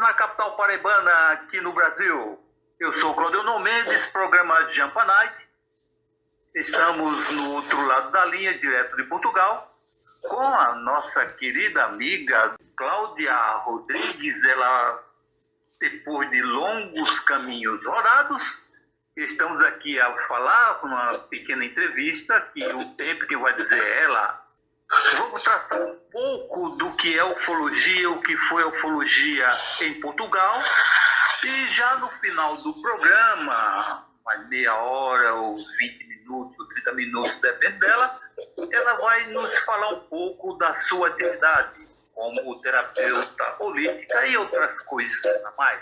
na capital paraibana, aqui no Brasil. Eu sou Claudio Mendes, programa Jampa Night. Estamos no outro lado da linha, direto de Portugal, com a nossa querida amiga Cláudia Rodrigues. Ela, depois de longos caminhos rodados, estamos aqui a falar uma pequena entrevista, que o tempo que vai dizer ela. Vamos traçar um pouco do que é ufologia, o que foi a ufologia em Portugal, e já no final do programa, mais meia hora ou 20 minutos, ou 30 minutos, depende dela, ela vai nos falar um pouco da sua atividade como terapeuta holística e outras coisas a mais.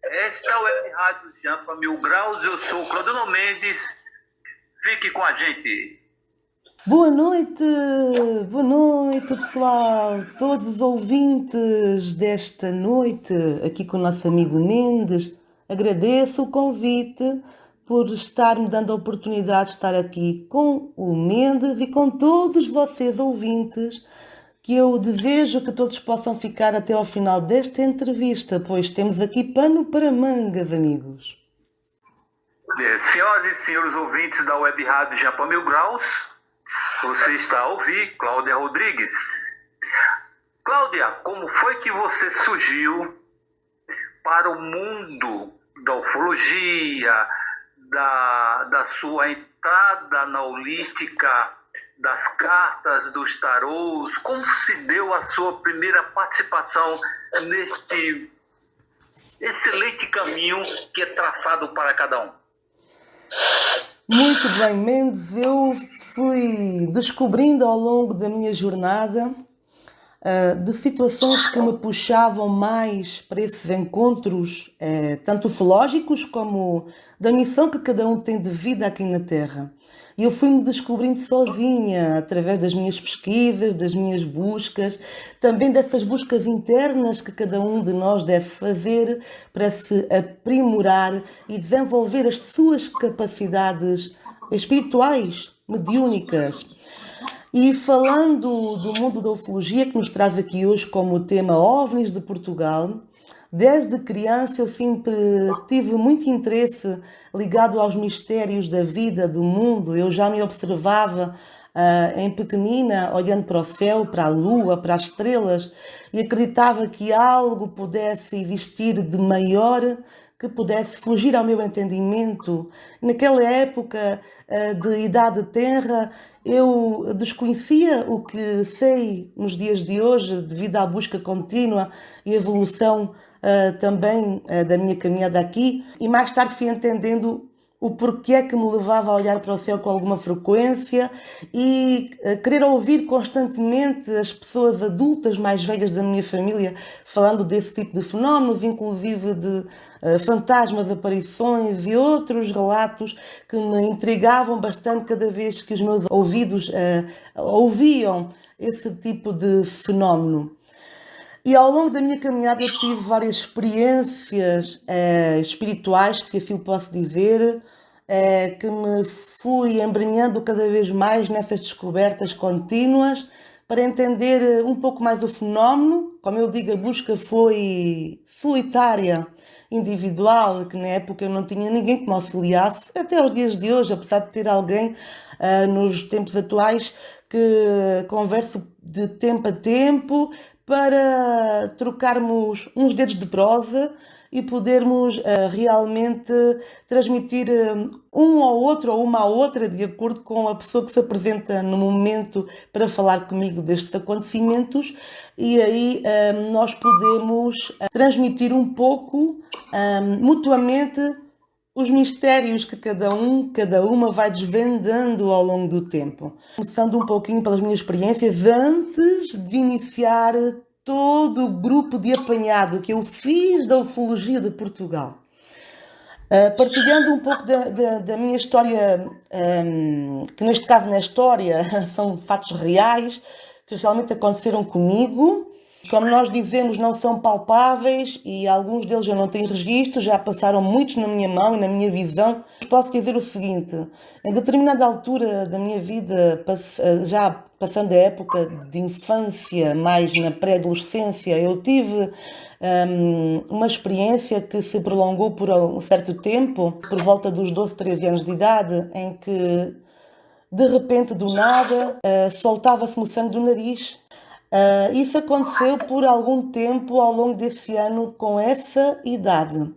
Esta é o Web Rádio Jampa 1000 Graus, eu sou o Claudio Mendes, fique com a gente. Boa noite pessoal, todos os ouvintes desta noite, aqui com o nosso amigo Mendes. Agradeço o convite por estar-me dando a oportunidade de estar aqui com o Mendes e com todos vocês ouvintes, que eu desejo que todos possam ficar até ao final desta entrevista, pois temos aqui pano para mangas, amigos. Senhoras e senhores ouvintes da Web Rádio Jampa 1000 Graus, você está a ouvir Cláudia Rodrigues. Cláudia, como foi que você surgiu para o mundo da ufologia, da sua entrada na holística, das cartas, dos tarôs? Como se deu a sua primeira participação neste excelente caminho que é traçado para cada um? Muito bem, Mendes, eu fui descobrindo ao longo da minha jornada de situações que me puxavam mais para esses encontros, tanto ufológicos como da missão que cada um tem de vida aqui na Terra. E eu fui-me descobrindo sozinha, através das minhas pesquisas, das minhas buscas, também dessas buscas internas que cada um de nós deve fazer para se aprimorar e desenvolver as suas capacidades espirituais, mediúnicas. E falando do mundo da ufologia, que nos traz aqui hoje como tema OVNIs de Portugal, desde criança eu sempre tive muito interesse ligado aos mistérios da vida, do mundo. Eu já me observava em pequenina, olhando para o céu, para a lua, para as estrelas, e acreditava que algo pudesse existir de maior, que pudesse fugir ao meu entendimento. Naquela época de idade tenra, eu desconhecia o que sei nos dias de hoje, devido à busca contínua e evolução também da minha caminhada aqui, e mais tarde fui entendendo o porquê que me levava a olhar para o céu com alguma frequência e querer ouvir constantemente as pessoas adultas mais velhas da minha família falando desse tipo de fenómenos, inclusive de fantasmas, aparições e outros relatos que me intrigavam bastante cada vez que os meus ouvidos ouviam esse tipo de fenómeno. E ao longo da minha caminhada eu tive várias experiências espirituais, se assim posso dizer, que me fui embrenhando cada vez mais nessas descobertas contínuas para entender um pouco mais o fenómeno. Como eu digo, a busca foi solitária, individual, que na época eu não tinha ninguém que me auxiliasse, até aos dias de hoje, apesar de ter alguém nos tempos atuais que converso de tempo a tempo, para trocarmos uns dedos de prosa e podermos realmente transmitir um ao outro ou uma à outra, de acordo com a pessoa que se apresenta no momento para falar comigo destes acontecimentos, e aí nós podemos transmitir um pouco mutuamente os mistérios que cada uma vai desvendando ao longo do tempo. Começando um pouquinho pelas minhas experiências, antes de iniciar todo o grupo de apanhado que eu fiz da ufologia de Portugal. Partilhando um pouco da minha história, que neste caso na história são fatos reais, que realmente aconteceram comigo. Como nós dizemos, não são palpáveis e alguns deles eu não tenho registro, já passaram muitos na minha mão e na minha visão. Posso dizer o seguinte, em determinada altura da minha vida, já passando a época de infância, mais na pré-adolescência, eu tive uma experiência que se prolongou por um certo tempo, por volta dos 12, 13 anos de idade, em que de repente, do nada, soltava-se-me o sangue do nariz. Isso aconteceu por algum tempo ao longo desse ano com essa idade.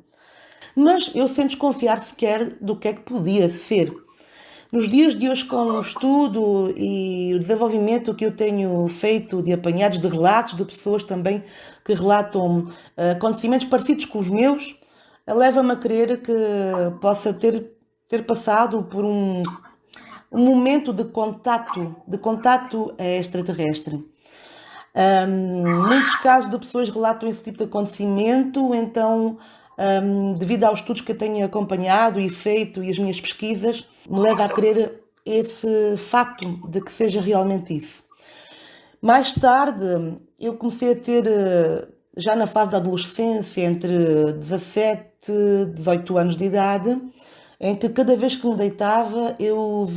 Mas eu sem desconfiar sequer do que é que podia ser. Nos dias de hoje, com o estudo e o desenvolvimento que eu tenho feito de apanhados de relatos de pessoas também que relatam acontecimentos parecidos com os meus, leva-me a crer que possa ter passado por um momento de contato extraterrestre. Muitos casos de pessoas relatam esse tipo de acontecimento, então, devido aos estudos que eu tenho acompanhado e feito e as minhas pesquisas, me leva a crer esse facto de que seja realmente isso. Mais tarde, eu comecei a ter, já na fase da adolescência, entre 17 e 18 anos de idade, em que cada vez que me deitava eu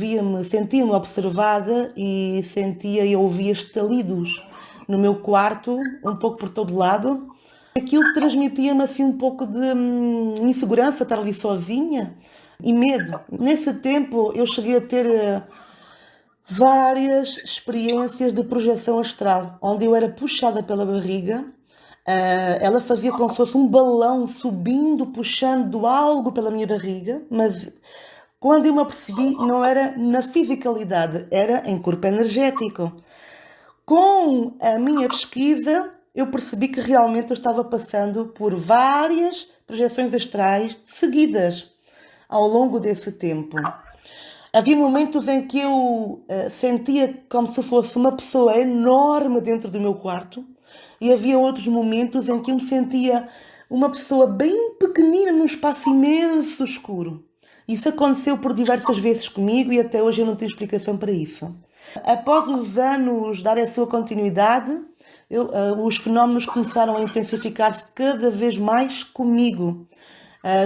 sentia-me observada e sentia e ouvia estalidos no meu quarto, um pouco por todo lado. Aquilo transmitia-me assim um pouco de insegurança, estar ali sozinha e medo. Nesse tempo eu cheguei a ter várias experiências de projeção astral, onde eu era puxada pela barriga. Ela fazia como se fosse um balão subindo, puxando algo pela minha barriga, mas quando eu me apercebi, não era na fisicalidade, era em corpo energético. Com a minha pesquisa, eu percebi que realmente eu estava passando por várias projeções astrais seguidas ao longo desse tempo. Havia momentos em que eu sentia como se fosse uma pessoa enorme dentro do meu quarto e havia outros momentos em que eu me sentia uma pessoa bem pequenina num espaço imenso escuro. Isso aconteceu por diversas vezes comigo e até hoje eu não tenho explicação para isso. Após os anos dar a sua continuidade, os fenómenos começaram a intensificar-se cada vez mais comigo,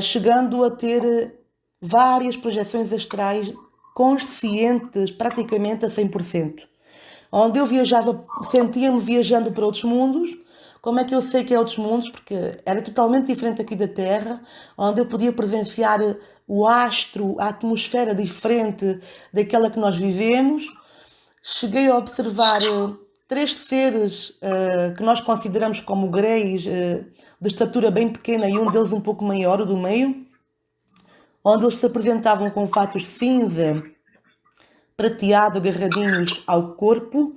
chegando a ter várias projeções astrais conscientes praticamente a 100%. Onde eu viajava, sentia-me viajando para outros mundos. Como é que eu sei que é outros mundos? Porque era totalmente diferente aqui da Terra, onde eu podia presenciar o astro, a atmosfera diferente daquela que nós vivemos. Cheguei a observar 3 seres que nós consideramos como greys, de estatura bem pequena e um deles um pouco maior, o do meio, onde eles se apresentavam com fatos cinza, prateado, agarradinhos ao corpo,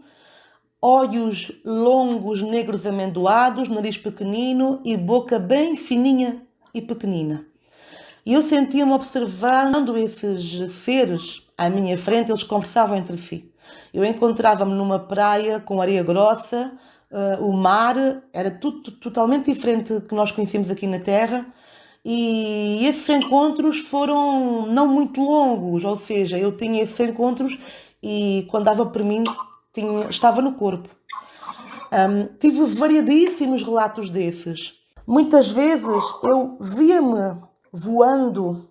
olhos longos, negros amendoados, nariz pequenino e boca bem fininha e pequenina. E eu sentia-me observando esses seres à minha frente, eles conversavam entre si. Eu encontrava-me numa praia com areia grossa, o mar era tudo totalmente diferente do que nós conhecemos aqui na Terra, e esses encontros foram não muito longos, ou seja, eu tinha esses encontros e quando dava por mim estava no corpo. Tive variadíssimos relatos desses. Muitas vezes eu via-me voando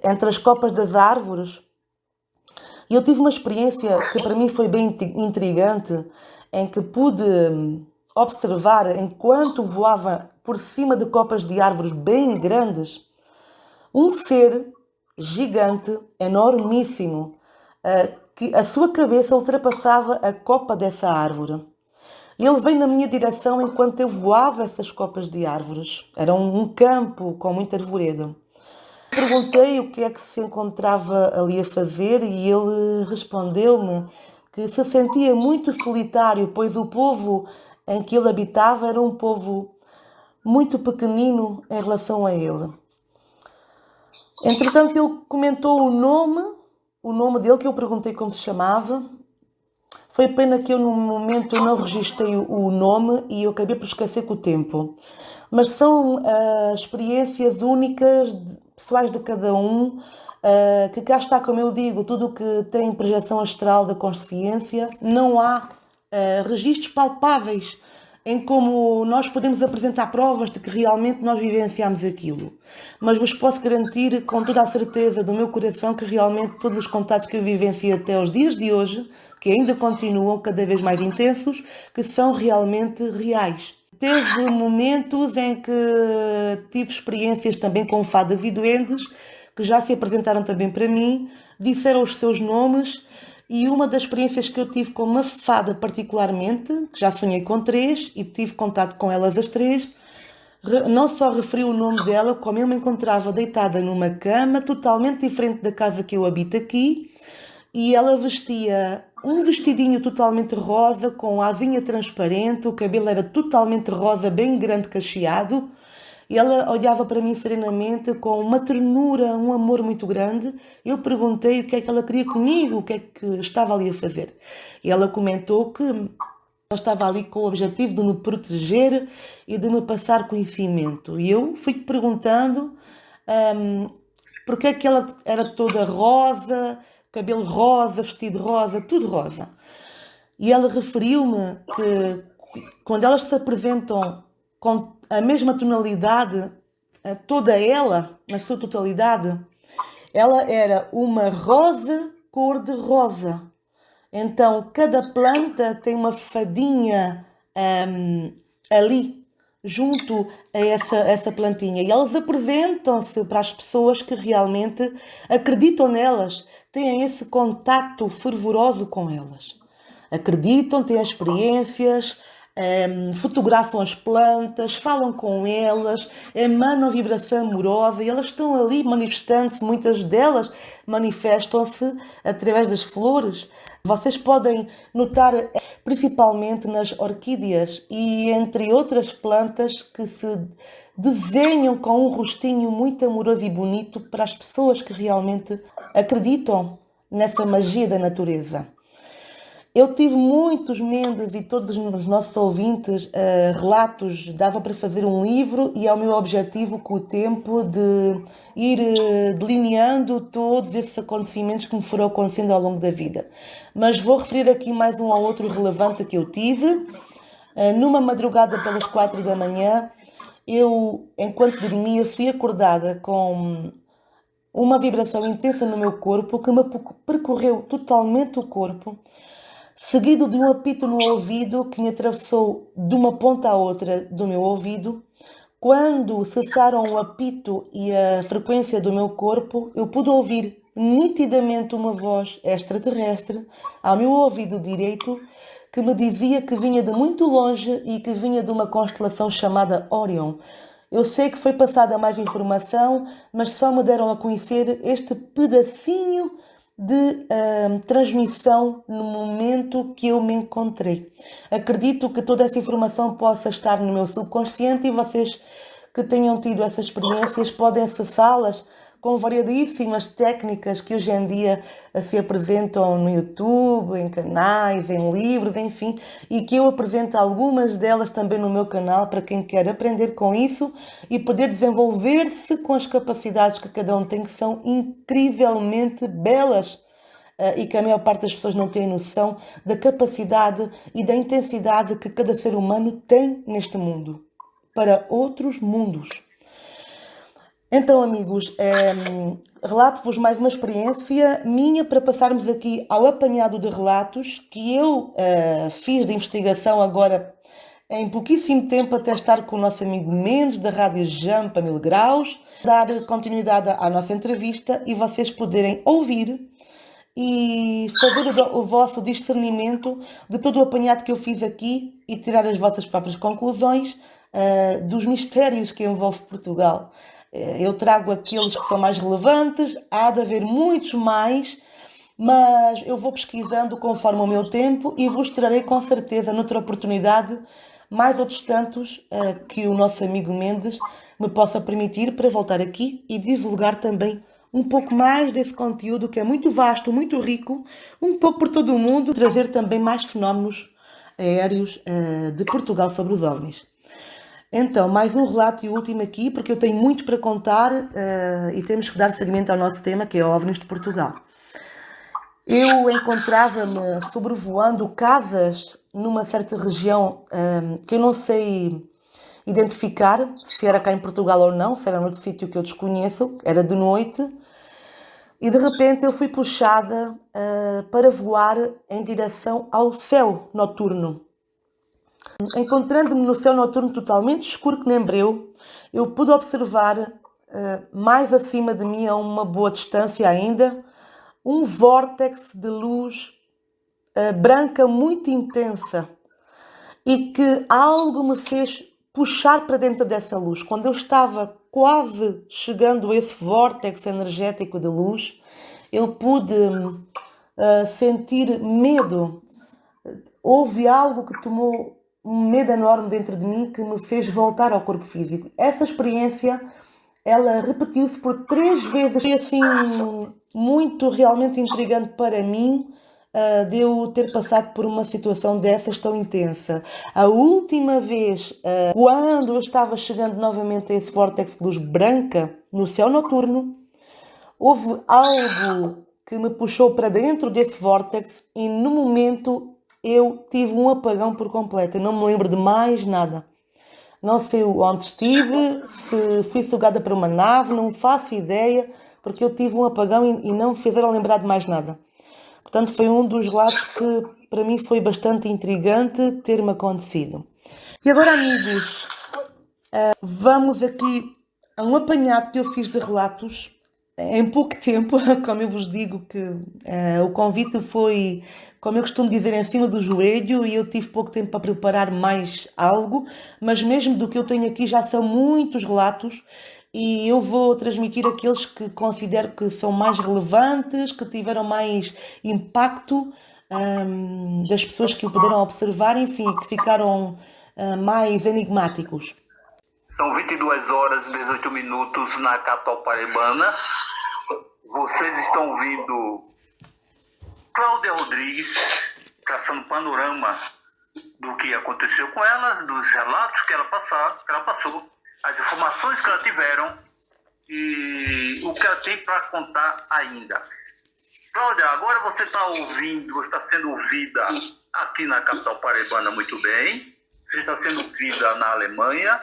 entre as copas das árvores e eu tive uma experiência que para mim foi bem intrigante, em que pude observar, enquanto voava por cima de copas de árvores bem grandes, um ser gigante, enormíssimo, que a sua cabeça ultrapassava a copa dessa árvore. Ele veio na minha direção enquanto eu voava essas copas de árvores. Era um campo com muita arvoredo. Perguntei o que é que se encontrava ali a fazer e ele respondeu-me que se sentia muito solitário, pois o povo em que ele habitava era um povo muito pequenino em relação a ele. Entretanto, ele comentou o nome dele, que eu perguntei como se chamava. Foi pena que eu, no momento, não registrei o nome e eu acabei por esquecer com o tempo. Mas são experiências únicas, pessoais de cada um, que cá está, como eu digo, tudo o que tem projeção astral da consciência, não há registros palpáveis em como nós podemos apresentar provas de que realmente nós vivenciamos aquilo. Mas vos posso garantir com toda a certeza do meu coração que realmente todos os contatos que eu vivenciei até os dias de hoje, que ainda continuam cada vez mais intensos, que são realmente reais. Teve momentos em que tive experiências também com fadas e duendes, que já se apresentaram também para mim, disseram os seus nomes, e uma das experiências que eu tive com uma fada particularmente, que já sonhei com 3 e tive contato com elas as 3, não só referiu o nome dela, como eu me encontrava deitada numa cama totalmente diferente da casa que eu habito aqui, e ela vestia um vestidinho totalmente rosa, com a asinha transparente, o cabelo era totalmente rosa, bem grande, cacheado, e ela olhava para mim serenamente, com uma ternura, um amor muito grande. Eu perguntei o que é que ela queria comigo, o que é que estava ali a fazer. E ela comentou que ela estava ali com o objetivo de me proteger e de me passar conhecimento. E eu fui perguntando porque é que ela era toda rosa, cabelo rosa, vestido rosa, tudo rosa. E ela referiu-me que quando elas se apresentam com a mesma tonalidade, toda ela, na sua totalidade, ela era uma rosa cor de rosa. Então, cada planta tem uma fadinha ali, junto a essa plantinha. E elas apresentam-se para as pessoas que realmente acreditam nelas, têm esse contacto fervoroso com elas. Acreditam, têm experiências, fotografam as plantas, falam com elas, emanam vibração amorosa e elas estão ali manifestando-se, muitas delas manifestam-se através das flores. Vocês podem notar principalmente nas orquídeas e entre outras plantas que se desenham com um rostinho muito amoroso e bonito para as pessoas que realmente acreditam nessa magia da natureza. Eu tive muitos Mendes e todos os nossos ouvintes relatos, dava para fazer um livro e é o meu objetivo com o tempo de ir delineando todos esses acontecimentos que me foram acontecendo ao longo da vida. Mas vou referir aqui mais um ou outro relevante que eu tive. Numa madrugada pelas 4 da manhã, eu, enquanto dormia, fui acordada com uma vibração intensa no meu corpo que me percorreu totalmente o corpo, seguido de um apito no ouvido que me atravessou de uma ponta à outra do meu ouvido. Quando cessaram o apito e a frequência do meu corpo, eu pude ouvir nitidamente uma voz extraterrestre ao meu ouvido direito que me dizia que vinha de muito longe e que vinha de uma constelação chamada Orion. Eu sei que foi passada mais informação, mas só me deram a conhecer este pedacinho de transmissão no momento que eu me encontrei. Acredito que toda essa informação possa estar no meu subconsciente e vocês que tenham tido essas experiências podem acessá-las com variedíssimas técnicas que hoje em dia se apresentam no YouTube, em canais, em livros, enfim, e que eu apresento algumas delas também no meu canal para quem quer aprender com isso e poder desenvolver-se com as capacidades que cada um tem, que são incrivelmente belas e que a maior parte das pessoas não tem noção da capacidade e da intensidade que cada ser humano tem neste mundo, para outros mundos. Então, amigos, relato-vos mais uma experiência minha para passarmos aqui ao apanhado de relatos que eu fiz de investigação agora em pouquíssimo tempo até estar com o nosso amigo Mendes da Rádio Jampa 1000 Graus, dar continuidade à nossa entrevista e vocês poderem ouvir e fazer o vosso discernimento de todo o apanhado que eu fiz aqui e tirar as vossas próprias conclusões dos mistérios que envolve Portugal. Eu trago aqueles que são mais relevantes, há de haver muitos mais, mas eu vou pesquisando conforme o meu tempo e vos trarei com certeza noutra oportunidade mais outros tantos que o nosso amigo Mendes me possa permitir para voltar aqui e divulgar também um pouco mais desse conteúdo que é muito vasto, muito rico, um pouco por todo o mundo, trazer também mais fenómenos aéreos de Portugal sobre os OVNIs. Então, mais um relato e último aqui, porque eu tenho muito para contar e temos que dar seguimento ao nosso tema, que é OVNIs de Portugal. Eu encontrava-me sobrevoando casas numa certa região que eu não sei identificar se era cá em Portugal ou não, se era noutro sítio que eu desconheço, era de noite, e de repente eu fui puxada para voar em direção ao céu noturno. Encontrando-me no céu noturno totalmente escuro que nem breu, eu pude observar mais acima de mim, a uma boa distância ainda, um vórtex de luz branca muito intensa, e que algo me fez puxar para dentro dessa luz. Quando eu estava quase chegando a esse vórtex energético de luz, eu pude sentir medo. Houve algo que tomou um medo enorme dentro de mim, que me fez voltar ao corpo físico. Essa experiência, ela repetiu-se por 3 vezes. Foi assim muito realmente intrigante para mim, de eu ter passado por uma situação dessas tão intensa. A última vez, quando eu estava chegando novamente a esse vórtex de luz branca no céu noturno, houve algo que me puxou para dentro desse vórtex e no momento eu tive um apagão por completo. Eu não me lembro de mais nada. Não sei onde estive, se fui sugada para uma nave, não faço ideia, porque eu tive um apagão e não me fizeram lembrar de mais nada. Portanto, foi um dos relatos que para mim foi bastante intrigante ter-me acontecido. E agora, amigos, vamos aqui a um apanhado que eu fiz de relatos em pouco tempo. Como eu vos digo, que o convite foi, como eu costumo dizer, em cima do joelho, e eu tive pouco tempo para preparar mais algo, mas mesmo do que eu tenho aqui já são muitos relatos, e eu vou transmitir aqueles que considero que são mais relevantes, que tiveram mais impacto, das pessoas que o puderam observar, enfim, que ficaram mais enigmáticos. São 22 horas e 18 minutos na capital paraibana. Vocês estão ouvindo Cláudia Rodrigues traçando panorama do que aconteceu com ela, dos relatos que ela passou, as informações que ela tiveram e o que ela tem para contar ainda. Cláudia, agora você está ouvindo, você está sendo ouvida aqui na capital paraibana muito bem, você está sendo ouvida na Alemanha,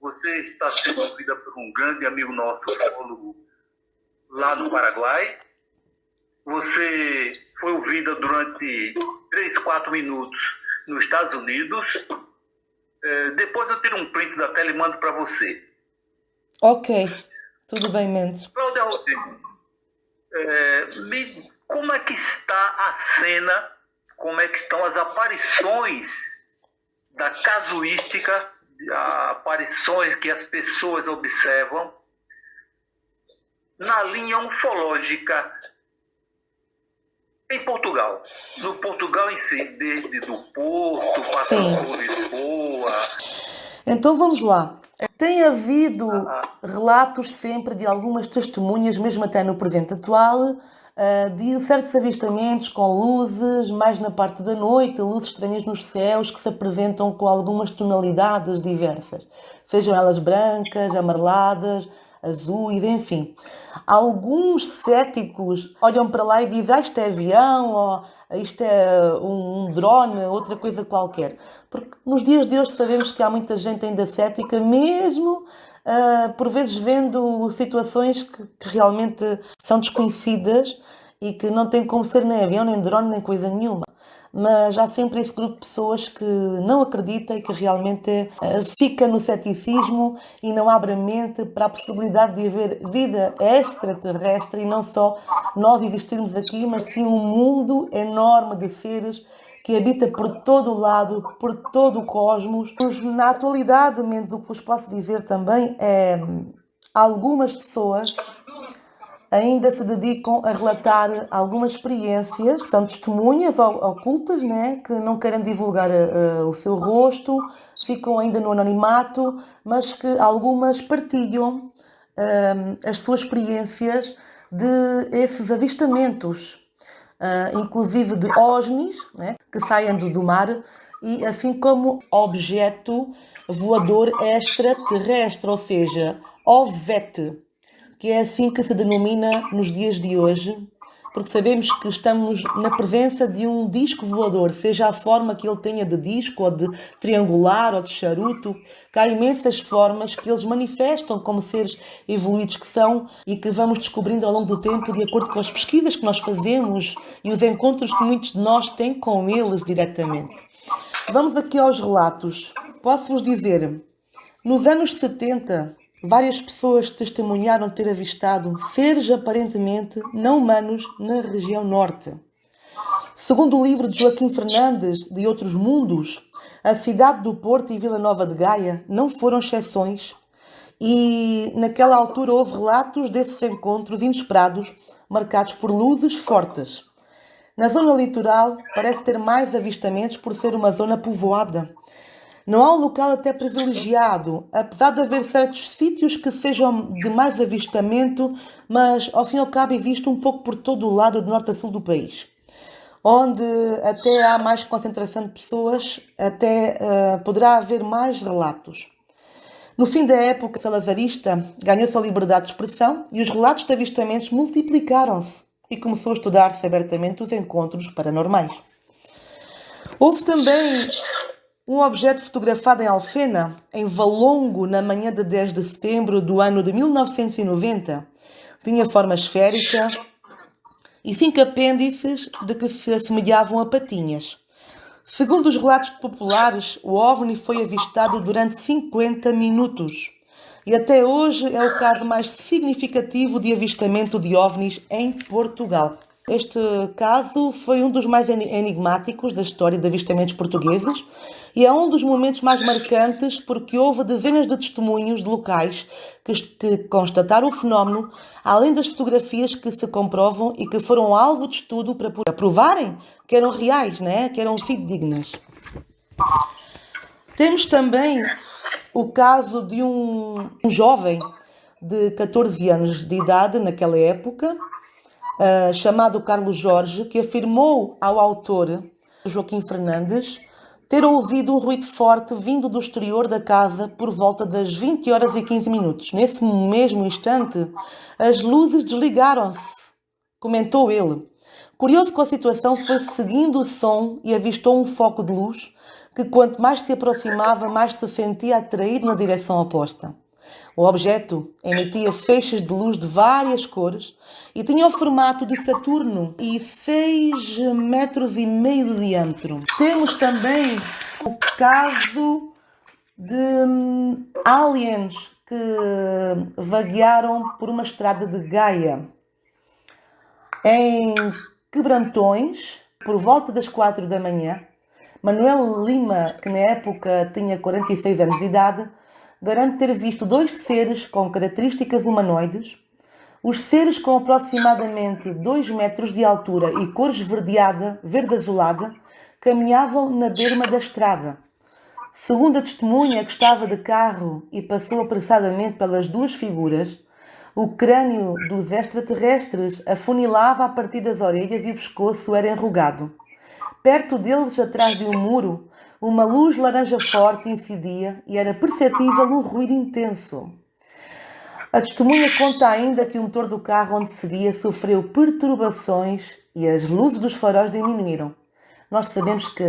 você está sendo ouvida por um grande amigo nosso, ufólogo, lá no Paraguai. Você foi ouvida durante 3, 4 minutos nos Estados Unidos. Depois eu tiro um print da tela e mando para você. Ok, tudo bem, Mendes. Cláudia Rodrigues, como é que está a cena, como é que estão as aparições da casuística, aparições que as pessoas observam na linha ufológica em Portugal, no Portugal em si, desde do Porto, passando por Lisboa. Então vamos lá. Tem havido relatos sempre de algumas testemunhas, mesmo até no presente atual, de certos avistamentos com luzes, mais na parte da noite, luzes estranhas nos céus que se apresentam com algumas tonalidades diversas, sejam elas brancas, amareladas, azuis, enfim. Alguns céticos olham para lá e dizem: isto é avião, ou isto é um drone, outra coisa qualquer. Porque nos dias de hoje sabemos que há muita gente ainda cética, mesmo por vezes vendo situações que realmente são desconhecidas e que não tem como ser nem avião, nem drone, nem coisa nenhuma. Mas há sempre esse grupo de pessoas que não acredita e que realmente fica no ceticismo e não abre a mente para a possibilidade de haver vida extraterrestre, e não só nós existirmos aqui, mas sim um mundo enorme de seres que habita por todo o lado, por todo o cosmos. Na atualidade, menos o que vos posso dizer também é algumas pessoas ainda se dedicam a relatar algumas experiências, são testemunhas ocultas, né, que não querem divulgar o seu rosto, ficam ainda no anonimato, mas que algumas partilham as suas experiências de esses avistamentos, inclusive de OVNIs, né, que saem do mar, e assim como objeto voador extraterrestre, ou seja, OVET, que é assim que se denomina nos dias de hoje, porque sabemos que estamos na presença de um disco voador, seja a forma que ele tenha de disco, ou de triangular, ou de charuto, que há imensas formas que eles manifestam como seres evoluídos que são e que vamos descobrindo ao longo do tempo, de acordo com as pesquisas que nós fazemos e os encontros que muitos de nós têm com eles diretamente. Vamos aqui aos relatos. Posso-vos dizer, nos anos 70, várias pessoas testemunharam ter avistado seres aparentemente não humanos na região norte. Segundo o livro de Joaquim Fernandes, De Outros Mundos, a cidade do Porto e Vila Nova de Gaia não foram exceções e naquela altura houve relatos desses encontros inesperados, marcados por luzes fortes. Na zona litoral parece ter mais avistamentos por ser uma zona povoada. Não há um local até privilegiado, apesar de haver certos sítios que sejam de mais avistamento, mas ao fim e ao cabo é visto um pouco por todo o lado, do norte a sul do país, onde até há mais concentração de pessoas, até poderá haver mais relatos. No fim da época salazarista, ganhou-se a liberdade de expressão e os relatos de avistamentos multiplicaram-se e começou a estudar-se abertamente os encontros paranormais. Houve também um objeto fotografado em Alfena, em Valongo, na manhã de 10 de setembro do ano de 1990. Tinha forma esférica e 5 apêndices de que se assemelhavam a patinhas. Segundo os relatos populares, o OVNI foi avistado durante 50 minutos. E até hoje é o caso mais significativo de avistamento de OVNIs em Portugal. Este caso foi um dos mais enigmáticos da história de avistamentos portugueses e é um dos momentos mais marcantes porque houve dezenas de testemunhos de locais que constataram o fenómeno, além das fotografias que se comprovam e que foram alvo de estudo para provarem que eram reais, que eram fidedignas. Temos também o caso de um jovem de 14 anos de idade naquela época, chamado Carlos Jorge, que afirmou ao autor, Joaquim Fernandes, ter ouvido um ruído forte vindo do exterior da casa por volta das 20 horas e 15 minutos. Nesse mesmo instante, as luzes desligaram-se, comentou ele. Curioso com a situação, foi seguindo o som e avistou um foco de luz que, quanto mais se aproximava, mais se sentia atraído na direção oposta. O objeto emitia feixes de luz de várias cores e tinha o formato de Saturno e 6,5 metros de diâmetro. Temos também o caso de aliens que vaguearam por uma estrada de Gaia. Em Quebrantões, por volta das 4 da manhã, Manuel Lima, que na época tinha 46 anos de idade, garante ter visto 2 seres com características humanoides. Os seres com aproximadamente 2 metros de altura e cor esverdeada, verde azulada, caminhavam na berma da estrada. Segundo a testemunha que estava de carro e passou apressadamente pelas 2 figuras, o crânio dos extraterrestres afunilava a partir das orelhas e o pescoço era enrugado. Perto deles, atrás de um muro, uma luz laranja forte incidia e era perceptível um ruído intenso. A testemunha conta ainda que o motor do carro onde seguia sofreu perturbações e as luzes dos faróis diminuíram. Nós sabemos que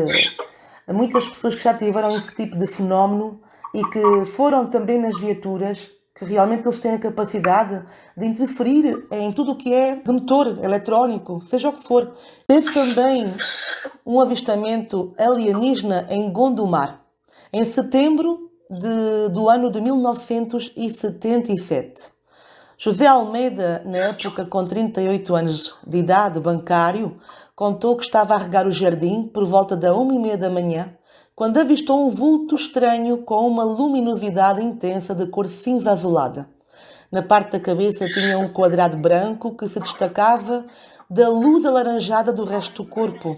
há muitas pessoas que já tiveram esse tipo de fenómeno e que foram também nas viaturas, que realmente eles têm a capacidade de interferir em tudo o que é de motor eletrónico, seja o que for. Teve também um avistamento alienígena em Gondomar, em setembro do ano de 1977. José Almeida, na época com 38 anos de idade, bancário, contou que estava a regar o jardim por volta da 1h30 da manhã, quando avistou um vulto estranho com uma luminosidade intensa de cor cinza azulada. Na parte da cabeça tinha um quadrado branco que se destacava da luz alaranjada do resto do corpo.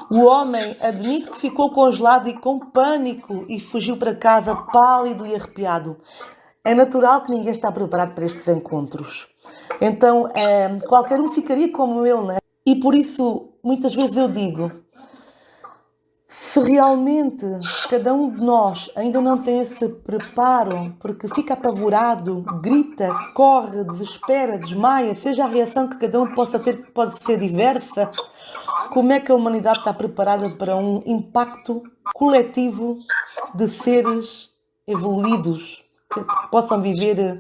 O homem admite que ficou congelado e com pânico e fugiu para casa pálido e arrepiado. É natural que ninguém está preparado para estes encontros. Então, qualquer um ficaria como ele, E por isso, muitas vezes eu digo, Se realmente cada um de nós ainda não tem esse preparo, porque fica apavorado, grita, corre, desespera, desmaia, seja a reação que cada um possa ter, pode ser diversa, como é que a humanidade está preparada para um impacto coletivo de seres evoluídos que possam viver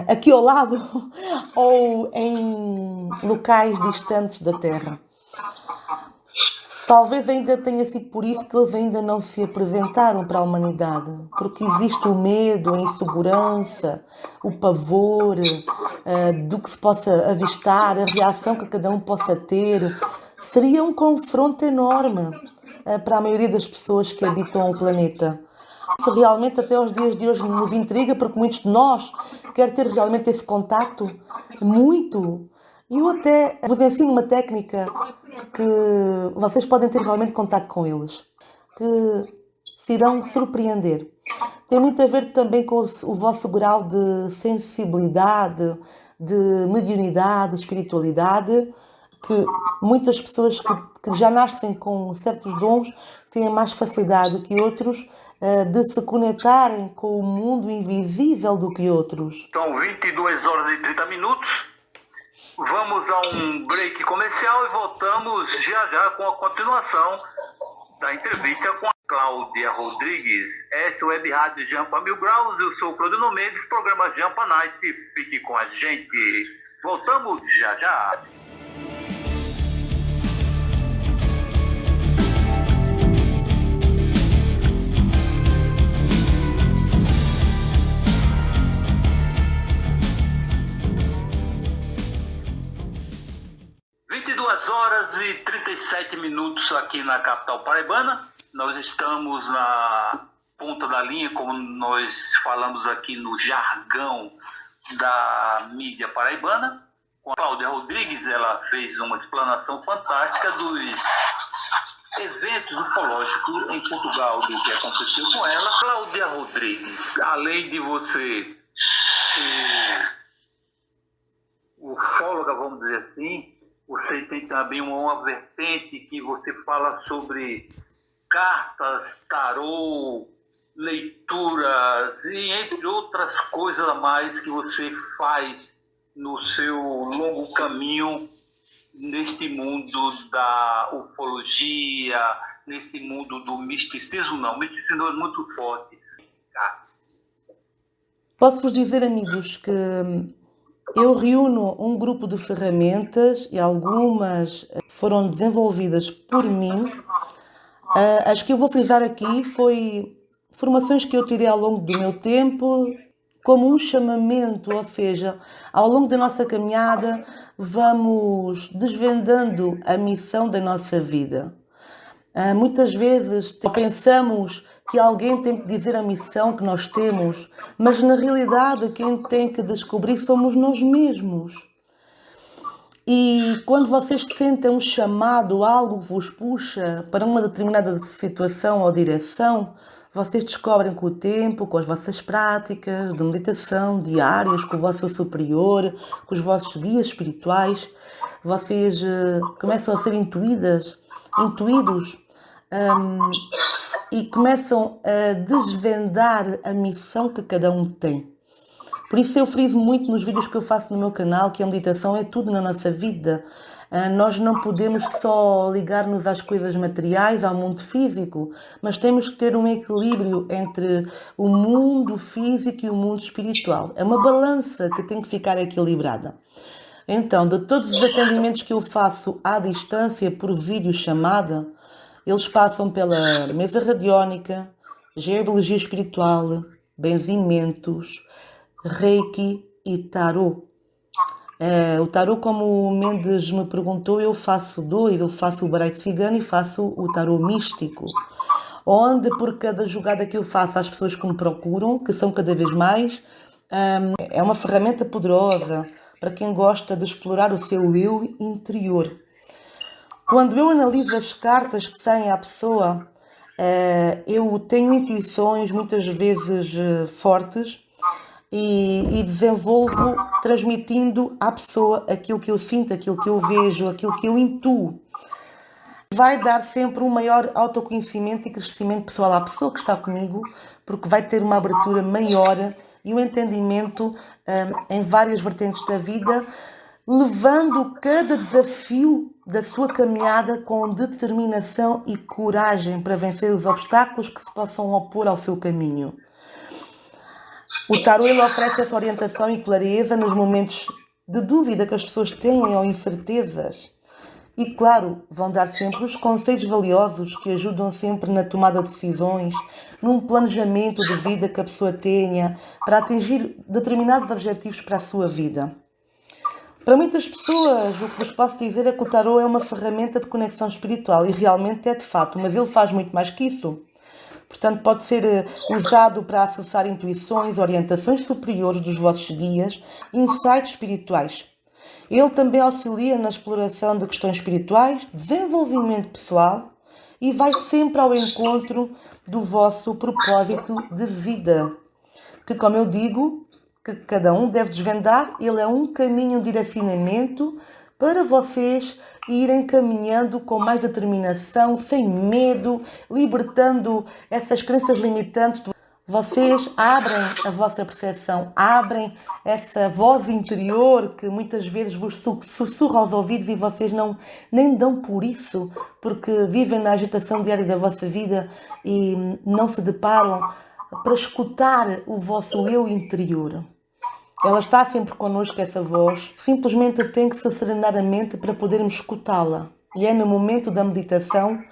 aqui ao lado ou em locais distantes da Terra? Talvez ainda tenha sido por isso que eles ainda não se apresentaram para a humanidade, porque existe o medo, a insegurança, o pavor do que se possa avistar, a reação que cada um possa ter. Seria um confronto enorme para a maioria das pessoas que habitam o planeta. Isso realmente até aos dias de hoje nos intriga, porque muitos de nós querem ter realmente esse contacto, muito. E eu até vos ensino uma técnica que vocês podem ter realmente contato com eles, que se irão surpreender. Tem muito a ver também com o vosso grau de sensibilidade, de mediunidade, espiritualidade, que muitas pessoas que já nascem com certos dons têm mais facilidade que outros de se conectarem com o mundo invisível do que outros. São 22 horas e 30 minutos. Vamos a um break comercial e voltamos já já com a continuação da entrevista com a Cláudia Rodrigues. Esta é a Web Rádio Jampa Mil Graus. Eu sou o Claudio Mendes, programa Jampa Night. Fique com a gente. Voltamos já já. Horas e 37 minutos aqui na capital paraibana. Nós estamos na ponta da linha, como nós falamos aqui no jargão da mídia paraibana, com a Cláudia Rodrigues. Ela fez uma explanação fantástica dos eventos ufológicos em Portugal, do que aconteceu com ela. Cláudia Rodrigues, além de você ser ufóloga, vamos dizer assim, você tem também uma vertente que você fala sobre cartas, tarô, leituras e entre outras coisas a mais que você faz no seu longo caminho neste mundo da ufologia, nesse mundo do misticismo. Não, o misticismo é muito forte. Posso-vos dizer, amigos, que eu reúno um grupo de ferramentas e algumas foram desenvolvidas por mim. As que eu vou frisar aqui foi formações que eu tirei ao longo do meu tempo, como um chamamento, ou seja, ao longo da nossa caminhada vamos desvendando a missão da nossa vida. Muitas vezes pensamos que alguém tem que dizer a missão que nós temos, mas na realidade quem tem que descobrir somos nós mesmos. E quando vocês sentem um chamado, algo vos puxa para uma determinada situação ou direção, vocês descobrem com o tempo, com as vossas práticas de meditação diárias, com o vosso superior, com os vossos guias espirituais, vocês começam a ser intuídos e começam a desvendar a missão que cada um tem. Por isso eu friso muito nos vídeos que eu faço no meu canal que a meditação é tudo na nossa vida. Nós não podemos só ligar-nos às coisas materiais, ao mundo físico, mas temos que ter um equilíbrio entre o mundo físico e o mundo espiritual. É uma balança que tem que ficar equilibrada. Então, de todos os atendimentos que eu faço à distância por videochamada, eles passam pela mesa radiónica, geobiologia espiritual, benzimentos, reiki e tarô. O tarô, como o Mendes me perguntou, eu faço dois. Eu faço o baralho cigano e faço o tarô místico. Onde, por cada jogada que eu faço às pessoas que me procuram, que são cada vez mais, é uma ferramenta poderosa para quem gosta de explorar o seu eu interior. Quando eu analiso as cartas que saem à pessoa, eu tenho intuições muitas vezes fortes e desenvolvo transmitindo à pessoa aquilo que eu sinto, aquilo que eu vejo, aquilo que eu intuo. vai dar sempre um maior autoconhecimento e crescimento pessoal à pessoa que está comigo, porque vai ter uma abertura maior e um entendimento em várias vertentes da vida, levando cada desafio da sua caminhada com determinação e coragem para vencer os obstáculos que se possam opor ao seu caminho. O tarô ele oferece essa orientação e clareza nos momentos de dúvida que as pessoas têm ou incertezas. E, claro, vão dar sempre os conselhos valiosos que ajudam sempre na tomada de decisões, num planejamento de vida que a pessoa tenha para atingir determinados objetivos para a sua vida. Para muitas pessoas, o que vos posso dizer é que o tarô é uma ferramenta de conexão espiritual e realmente é de fato, mas ele faz muito mais que isso. Portanto, pode ser usado para acessar intuições, orientações superiores dos vossos guias, insights espirituais. Ele também auxilia na exploração de questões espirituais, desenvolvimento pessoal e vai sempre ao encontro do vosso propósito de vida. Que, como eu digo, que cada um deve desvendar, ele é um caminho de direcionamento para vocês irem caminhando com mais determinação, sem medo, libertando essas crenças limitantes. Vocês abrem a vossa percepção, abrem essa voz interior que muitas vezes vos sussurra aos ouvidos e vocês nem dão por isso, porque vivem na agitação diária da vossa vida e não se deparam para escutar o vosso eu interior. Ela está sempre connosco, essa voz. Simplesmente tem que se serenar a mente para podermos escutá-la. E é no momento da meditação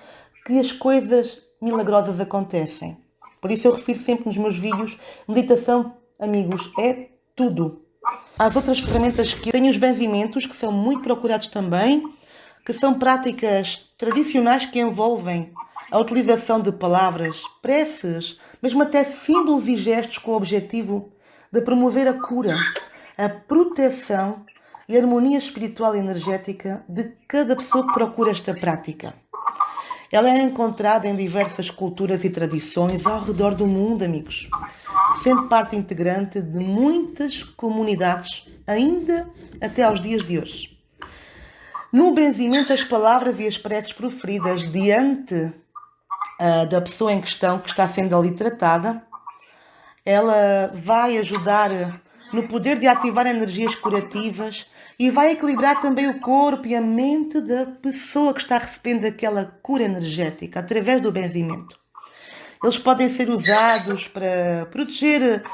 que as coisas milagrosas acontecem. Por isso eu refiro sempre nos meus vídeos, meditação, amigos, é tudo. As outras ferramentas que tenho os benzimentos, que são muito procurados também, que são práticas tradicionais que envolvem a utilização de palavras, preces, mesmo até símbolos e gestos com o objetivo de promover a cura, a proteção e a harmonia espiritual e energética de cada pessoa que procura esta prática. Ela é encontrada em diversas culturas e tradições ao redor do mundo, amigos, sendo parte integrante de muitas comunidades, ainda até aos dias de hoje. No benzimento, as palavras e as preces proferidas diante da pessoa em questão que está sendo ali tratada, ela vai ajudar no poder de ativar energias curativas e vai equilibrar também o corpo e a mente da pessoa que está recebendo aquela cura energética através do benzimento. Eles podem ser usados para proteger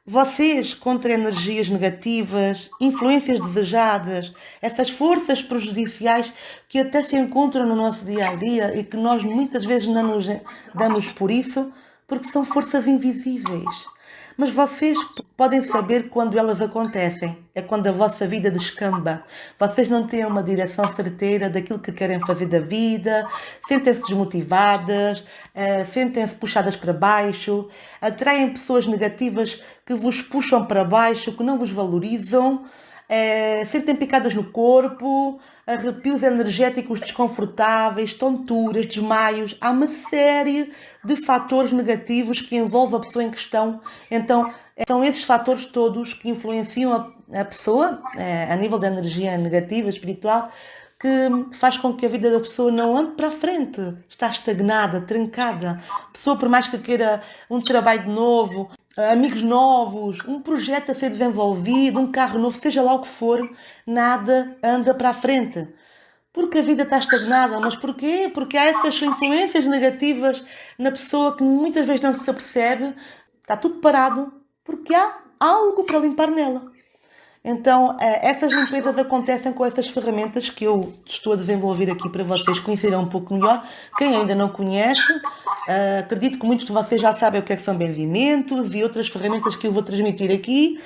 vocês contra energias negativas, influências desejadas, essas forças prejudiciais que até se encontram no nosso dia a dia e que nós muitas vezes não nos damos por isso, porque são forças invisíveis. Mas vocês podem saber quando elas acontecem. É quando a vossa vida descamba. Vocês não têm uma direção certeira daquilo que querem fazer da vida, sentem-se desmotivadas, sentem-se puxadas para baixo, atraem pessoas negativas que vos puxam para baixo, que não vos valorizam, sentem picadas no corpo, arrepios energéticos desconfortáveis, tonturas, desmaios. Há uma série de fatores negativos que envolvem a pessoa em questão. Então, são esses fatores todos que influenciam a pessoa, a nível da energia negativa, espiritual, que faz com que a vida da pessoa não ande para a frente. Está estagnada, trancada. A pessoa, por mais que queira um trabalho novo, amigos novos, um projeto a ser desenvolvido, um carro novo, seja lá o que for, nada anda para a frente. Porque a vida está estagnada. Mas porquê? Porque há essas influências negativas na pessoa que muitas vezes não se apercebe. Está tudo parado porque há algo para limpar nela. Então, essas limpezas acontecem com essas ferramentas que eu estou a desenvolver aqui para vocês conhecerem um pouco melhor. Quem ainda não conhece, acredito que muitos de vocês já sabem o que são benzimentos e outras ferramentas que eu vou transmitir aqui.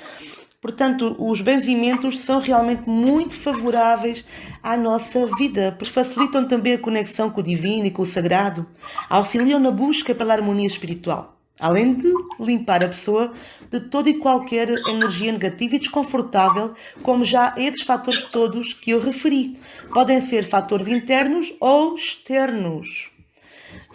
Portanto, os benzimentos são realmente muito favoráveis à nossa vida, pois facilitam também a conexão com o divino e com o sagrado, auxiliam na busca pela harmonia espiritual, além de limpar a pessoa de toda e qualquer energia negativa e desconfortável, como já esses fatores todos que eu referi. Podem ser fatores internos ou externos.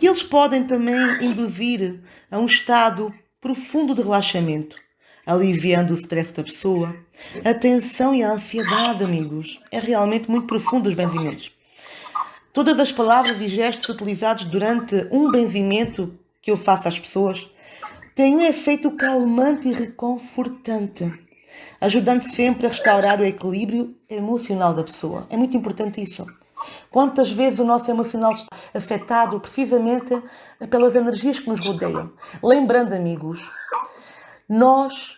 E eles podem também induzir a um estado profundo de relaxamento, aliviando o stress da pessoa, a tensão e a ansiedade, amigos. É realmente muito profundo os benzimentos. Todas as palavras e gestos utilizados durante um benzimento que eu faço às pessoas têm um efeito calmante e reconfortante, ajudando sempre a restaurar o equilíbrio emocional da pessoa. É muito importante isso. Quantas vezes o nosso emocional está afetado precisamente pelas energias que nos rodeiam? Lembrando, amigos, nós,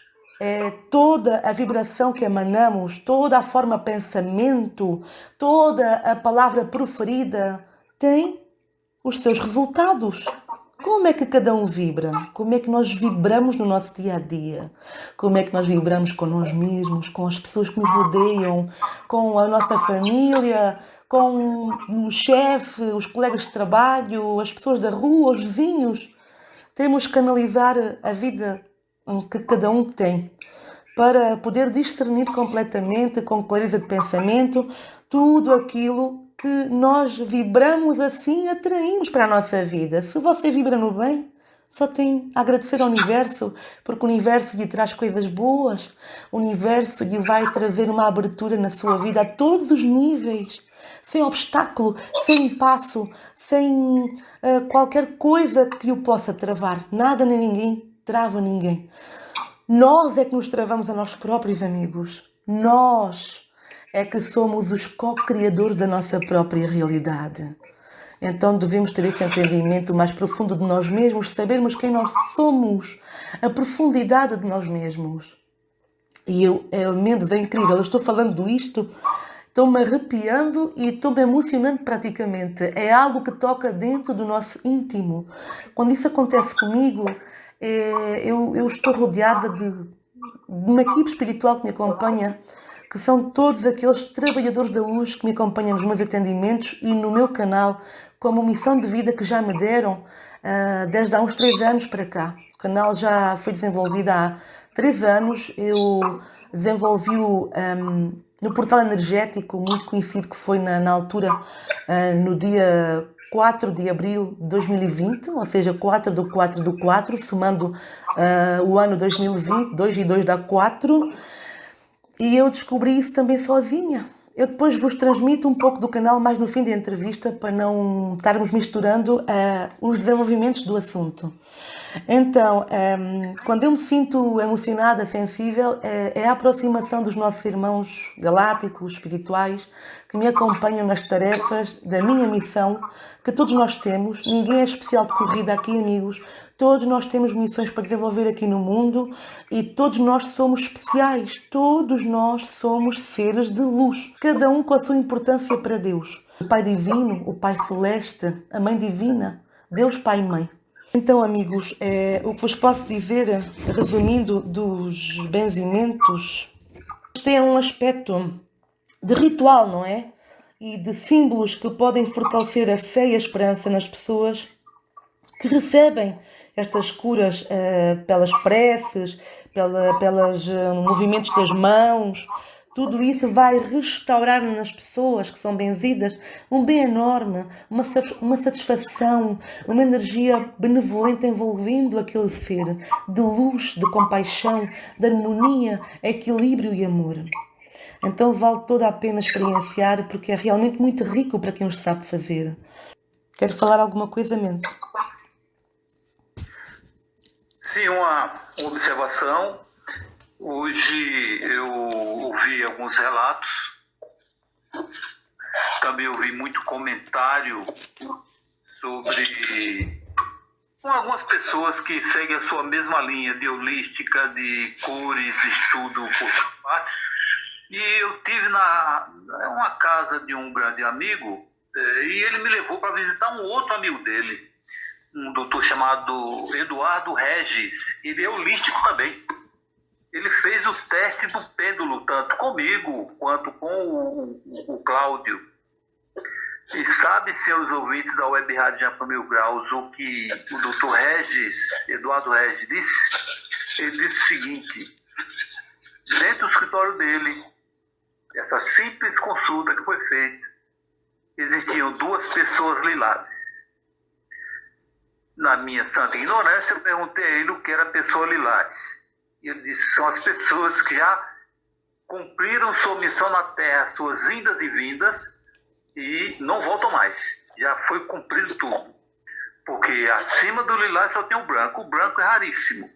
toda a vibração que emanamos, toda a forma de pensamento, toda a palavra proferida tem os seus resultados. Como é que cada um vibra? Como é que nós vibramos no nosso dia a dia? Como é que nós vibramos com nós mesmos, com as pessoas que nos rodeiam, com a nossa família, com o chefe, os colegas de trabalho, as pessoas da rua, os vizinhos? Temos que canalizar a vida que cada um tem para poder discernir completamente, com clareza de pensamento, tudo aquilo que nós vibramos assim, atraímos para a nossa vida. Se você vibra no bem, só tem a agradecer ao universo, porque o universo lhe traz coisas boas, o universo lhe vai trazer uma abertura na sua vida a todos os níveis, sem obstáculo, sem impasse, sem qualquer coisa que o possa travar. Nada nem ninguém trava ninguém. Nós é que nos travamos a nós próprios, amigos. Nós é que somos os co-criadores da nossa própria realidade. Então devemos ter esse entendimento mais profundo de nós mesmos, sabermos quem nós somos, a profundidade de nós mesmos. E Mendes, é incrível, eu estou falando disto, estou-me arrepiando e estou-me emocionando praticamente. É algo que toca dentro do nosso íntimo. Quando isso acontece comigo, eu estou rodeada de uma equipe espiritual que me acompanha, que são todos aqueles trabalhadores da luz que me acompanham nos meus atendimentos e no meu canal, como missão de vida que já me deram desde há uns 3 anos para cá. O canal já foi desenvolvido há 3 anos. Eu desenvolvi-o no portal energético, muito conhecido, que foi na altura, no dia 4 de abril de 2020, ou seja, 4 do 4 do 4, somando o ano 2020, 2 e 2 dá 4, e eu descobri isso também sozinha. Eu depois vos transmito um pouco do canal mais no fim da entrevista, para não estarmos misturando os desenvolvimentos do assunto. Então, quando eu me sinto emocionada, sensível, é a aproximação dos nossos irmãos galácticos, espirituais, que me acompanham nas tarefas da minha missão, que todos nós temos. Ninguém é especial de corrida aqui, amigos. Todos nós temos missões para desenvolver aqui no mundo e todos nós somos especiais. Todos nós somos seres de luz, cada um com a sua importância para Deus. O Pai Divino, o Pai Celeste, a Mãe Divina, Deus Pai e Mãe. Então, amigos, o que vos posso dizer, resumindo, dos benzimentos, tem um aspecto de ritual, não é? E de símbolos que podem fortalecer a fé e a esperança nas pessoas que recebem estas curas pelas preces, pelos movimentos das mãos. Tudo isso vai restaurar nas pessoas que são benzidas um bem enorme, uma satisfação, uma energia benevolente envolvendo aquele ser, de luz, de compaixão, de harmonia, equilíbrio e amor. Então vale toda a pena experienciar, porque é realmente muito rico para quem os sabe fazer. Quero falar alguma coisa, Mendes? Sim, uma observação. Hoje eu ouvi alguns relatos, também ouvi muito comentário sobre algumas pessoas que seguem a sua mesma linha de holística, de cores, estudo por parte. E eu tive uma casa de um grande amigo, e ele me levou para visitar um outro amigo dele, um doutor chamado Eduardo Regis. Ele é holístico também. Ele fez o teste do pêndulo, tanto comigo quanto com o Cláudio. E sabe, senhores ouvintes da Web Rádio Japão Mil Graus, o que o doutor Regis, Eduardo Regis, disse? Ele disse o seguinte: dentro do escritório dele, essa simples consulta que foi feita, existiam 2 pessoas lilazes. Na minha santa ignorância, eu perguntei a ele o que era pessoa lilás. E ele disse: são as pessoas que já cumpriram sua missão na Terra, suas indas e vindas, e não voltam mais. Já foi cumprido tudo. Porque acima do lilás só tem o branco. O branco é raríssimo.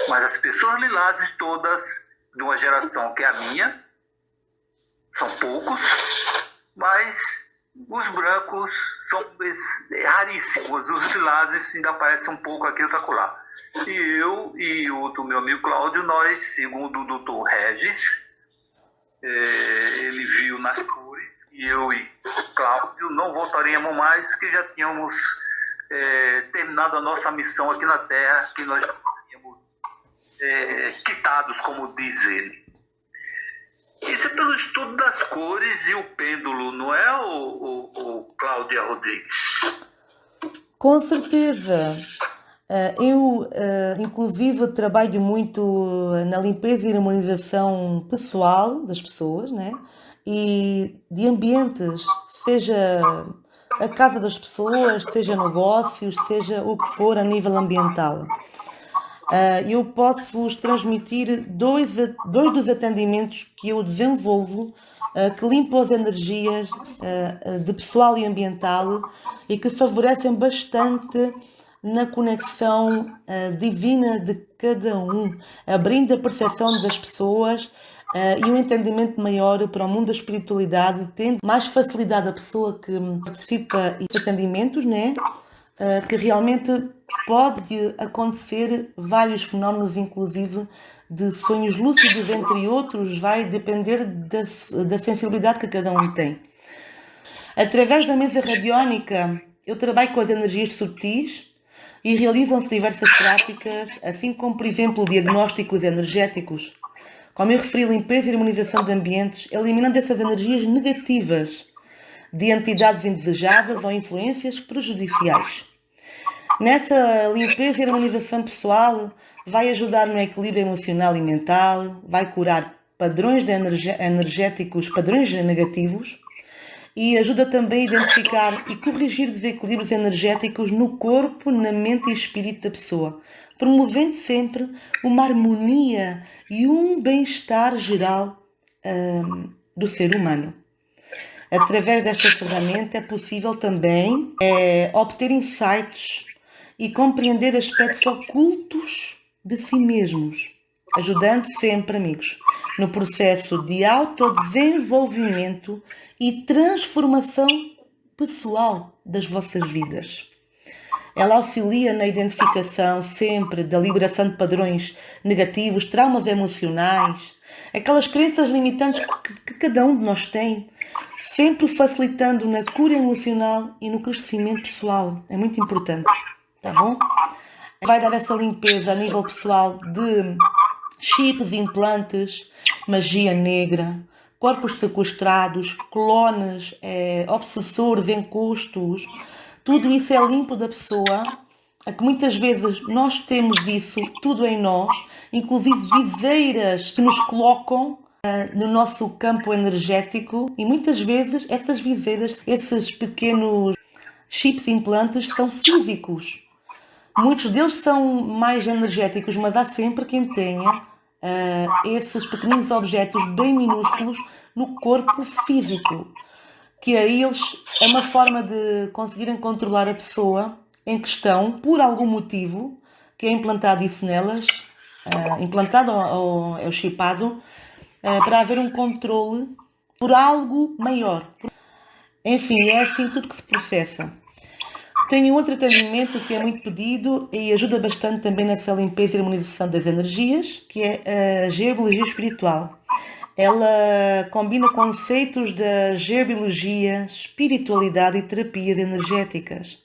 Mas as pessoas lilazes todas, de uma geração que é a minha, são poucos, mas os brancos são raríssimos. Os lilazes ainda aparecem um pouco aqui e acolá. E eu e o do meu amigo Cláudio, nós, segundo o Dr. Regis, ele viu nas cores, e eu e Cláudio não voltaríamos mais, que já tínhamos terminado a nossa missão aqui na Terra, que nós tínhamos quitados, como diz ele. Isso é pelo estudo das cores e o pêndulo, não é, o Cláudia Rodrigues? Com certeza. Eu, inclusive, trabalho muito na limpeza e harmonização pessoal das pessoas, né? E de ambientes, seja a casa das pessoas, seja negócios, seja o que for a nível ambiental. Eu posso vos transmitir dois dos atendimentos que eu desenvolvo, que limpam as energias de pessoal e ambiental e que favorecem bastante na conexão divina de cada um, abrindo a percepção das pessoas e um entendimento maior para o mundo da espiritualidade, tendo mais facilidade a pessoa que participa em atendimentos, né? Que realmente pode acontecer vários fenómenos, inclusive de sonhos lúcidos, entre outros, vai depender da sensibilidade que cada um tem. Através da mesa radiónica, eu trabalho com as energias subtis e realizam-se diversas práticas, assim como, por exemplo, diagnósticos energéticos. Como eu referi, limpeza e harmonização de ambientes, eliminando essas energias negativas de entidades indesejadas ou influências prejudiciais. Nessa limpeza e harmonização pessoal, vai ajudar no equilíbrio emocional e mental, vai curar padrões energéticos, padrões negativos, e ajuda também a identificar e corrigir desequilíbrios energéticos no corpo, na mente e espírito da pessoa, promovendo sempre uma harmonia e um bem-estar geral do ser humano. Através desta ferramenta é possível também obter insights e compreender aspectos ocultos de si mesmos, ajudando sempre, amigos, no processo de autodesenvolvimento e transformação pessoal das vossas vidas. Ela auxilia na identificação sempre da liberação de padrões negativos, traumas emocionais, aquelas crenças limitantes que cada um de nós tem, sempre facilitando na cura emocional e no crescimento pessoal. É muito importante, tá bom? Vai dar essa limpeza a nível pessoal de chips, implantes, magia negra, corpos sequestrados, clones, obsessores, encostos. Tudo isso é limpo da pessoa, a que muitas vezes nós temos isso tudo em nós, inclusive viseiras que nos colocam no nosso campo energético, e muitas vezes essas viseiras, esses pequenos chips implantes são físicos. Muitos deles são mais energéticos, mas há sempre quem tenha esses pequeninos objetos bem minúsculos no corpo físico, que aí eles é uma forma de conseguirem controlar a pessoa em questão por algum motivo, que é implantado isso nelas, implantado ou é chipado, para haver um controle por algo maior. Enfim, é assim tudo que se processa. Tenho outro atendimento que é muito pedido e ajuda bastante também nessa limpeza e harmonização das energias, que é a geobiologia espiritual. Ela combina conceitos da geobiologia, espiritualidade e terapias energéticas.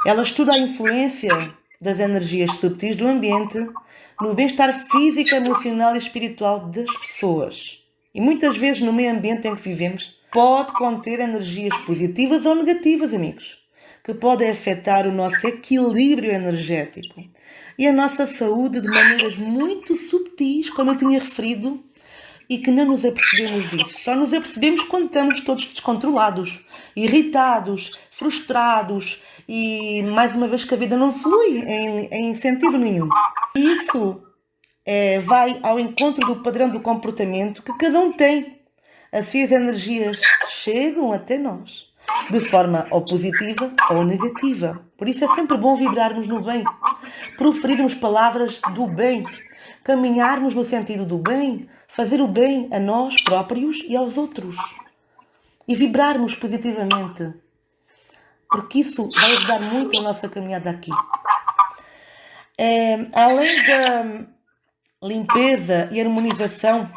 Ela estuda a influência das energias subtis do ambiente no bem-estar físico, emocional e espiritual das pessoas. E muitas vezes no meio ambiente em que vivemos pode conter energias positivas ou negativas, amigos, que podem afetar o nosso equilíbrio energético e a nossa saúde de maneiras muito subtis, como eu tinha referido, e que não nos apercebemos disso. Só nos apercebemos quando estamos todos descontrolados, irritados, frustrados e, mais uma vez, que a vida não flui em sentido nenhum. Isso vai ao encontro do padrão do comportamento que cada um tem. Assim as energias chegam até nós, de forma ou positiva ou negativa. Por isso é sempre bom vibrarmos no bem, proferirmos palavras do bem, caminharmos no sentido do bem, fazer o bem a nós próprios e aos outros. E vibrarmos positivamente, porque isso vai ajudar muito a nossa caminhada aqui. Além da limpeza e harmonização,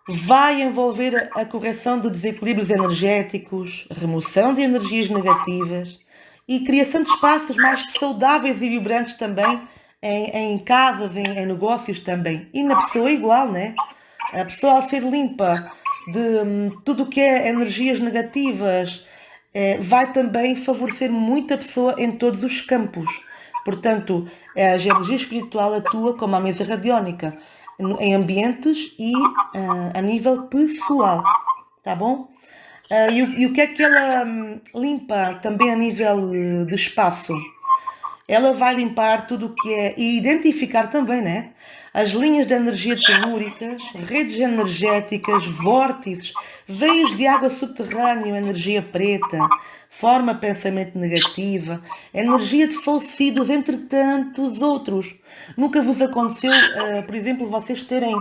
vai envolver a correção de desequilíbrios energéticos, remoção de energias negativas e criação de espaços mais saudáveis e vibrantes também em casas, em negócios também. E na pessoa é igual, né? A pessoa, ao ser limpa de tudo o que é energias negativas, vai também favorecer muito a pessoa em todos os campos. Portanto, a energia espiritual atua como a mesa radiónica em ambientes e a nível pessoal, tá bom? E o que é que ela limpa também a nível de espaço? Ela vai limpar tudo o que é e identificar também, né? As linhas de energia telúricas, redes energéticas, vórtices, veios de água subterrânea, energia preta, forma pensamento negativa, energia de falecidos, entre tantos outros. Nunca vos aconteceu, por exemplo, vocês terem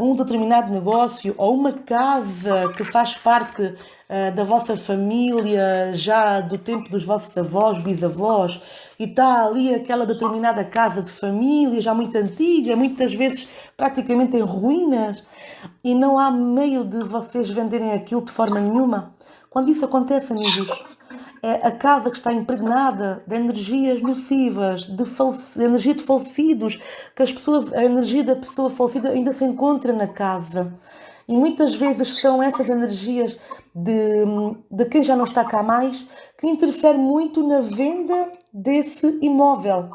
um determinado negócio ou uma casa que faz parte da vossa família, já do tempo dos vossos avós, bisavós, e está ali aquela determinada casa de família, já muito antiga, muitas vezes praticamente em ruínas, e não há meio de vocês venderem aquilo de forma nenhuma. Quando isso acontece, amigos, é a casa que está impregnada de energias nocivas, de energia de falecidos, que a energia da pessoa falecida ainda se encontra na casa. E muitas vezes são essas energias de quem já não está cá mais que interfere muito na venda desse imóvel.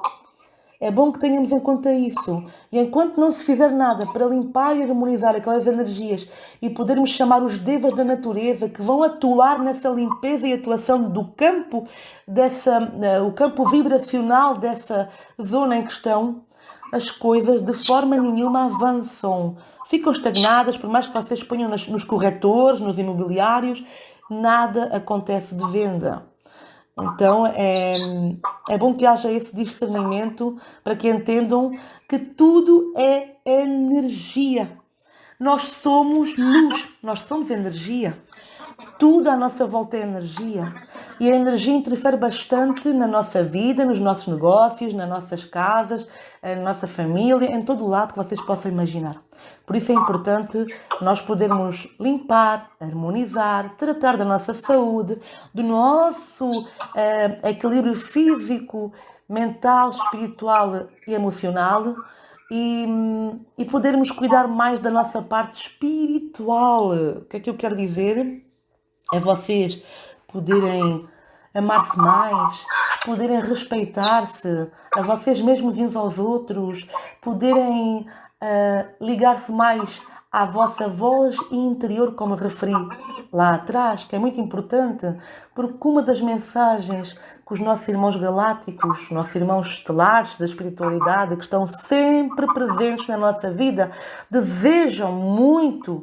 É bom que tenhamos em conta isso. E enquanto não se fizer nada para limpar e harmonizar aquelas energias e podermos chamar os devas da natureza que vão atuar nessa limpeza e atuação do campo, o campo vibracional dessa zona em questão, as coisas de forma nenhuma avançam. Ficam estagnadas, por mais que vocês ponham nos corretores, nos imobiliários, nada acontece de venda. Então é bom que haja esse discernimento para que entendam que tudo é energia. Nós somos luz, nós somos energia. Tudo à nossa volta é energia. E a energia interfere bastante na nossa vida, nos nossos negócios, nas nossas casas, na nossa família, em todo o lado que vocês possam imaginar. Por isso é importante nós podermos limpar, harmonizar, tratar da nossa saúde, do nosso equilíbrio físico, mental, espiritual e emocional, e podermos cuidar mais da nossa parte espiritual. O que é que eu quero dizer? É vocês poderem amar-se mais, poderem respeitar-se a vocês mesmos e uns aos outros, poderem ligar-se mais à vossa voz interior, como referi lá atrás, que é muito importante, porque uma das mensagens que os nossos irmãos galácticos, os nossos irmãos estelares da espiritualidade, que estão sempre presentes na nossa vida, desejam muito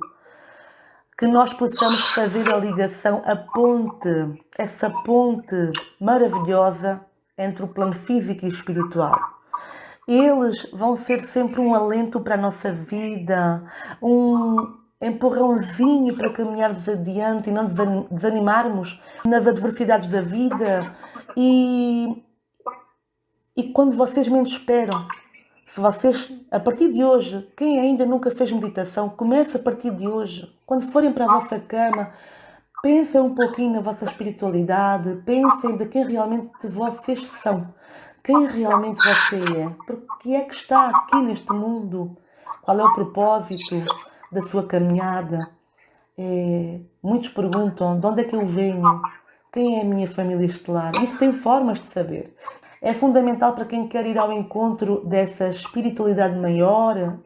que nós possamos fazer a ligação, a ponte, essa ponte maravilhosa entre o plano físico e espiritual. Eles vão ser sempre um alento para a nossa vida, um empurrãozinho para caminharmos adiante e não desanimarmos nas adversidades da vida. E quando vocês menos esperam, se vocês, a partir de hoje, quem ainda nunca fez meditação, comece a partir de hoje. Quando forem para a vossa cama, pensem um pouquinho na vossa espiritualidade, pensem de quem realmente vocês são, quem realmente você é, porque é que está aqui neste mundo, qual é o propósito da sua caminhada. Muitos perguntam de onde é que eu venho, quem é a minha família estelar. Isso tem formas de saber. É fundamental para quem quer ir ao encontro dessa espiritualidade maior,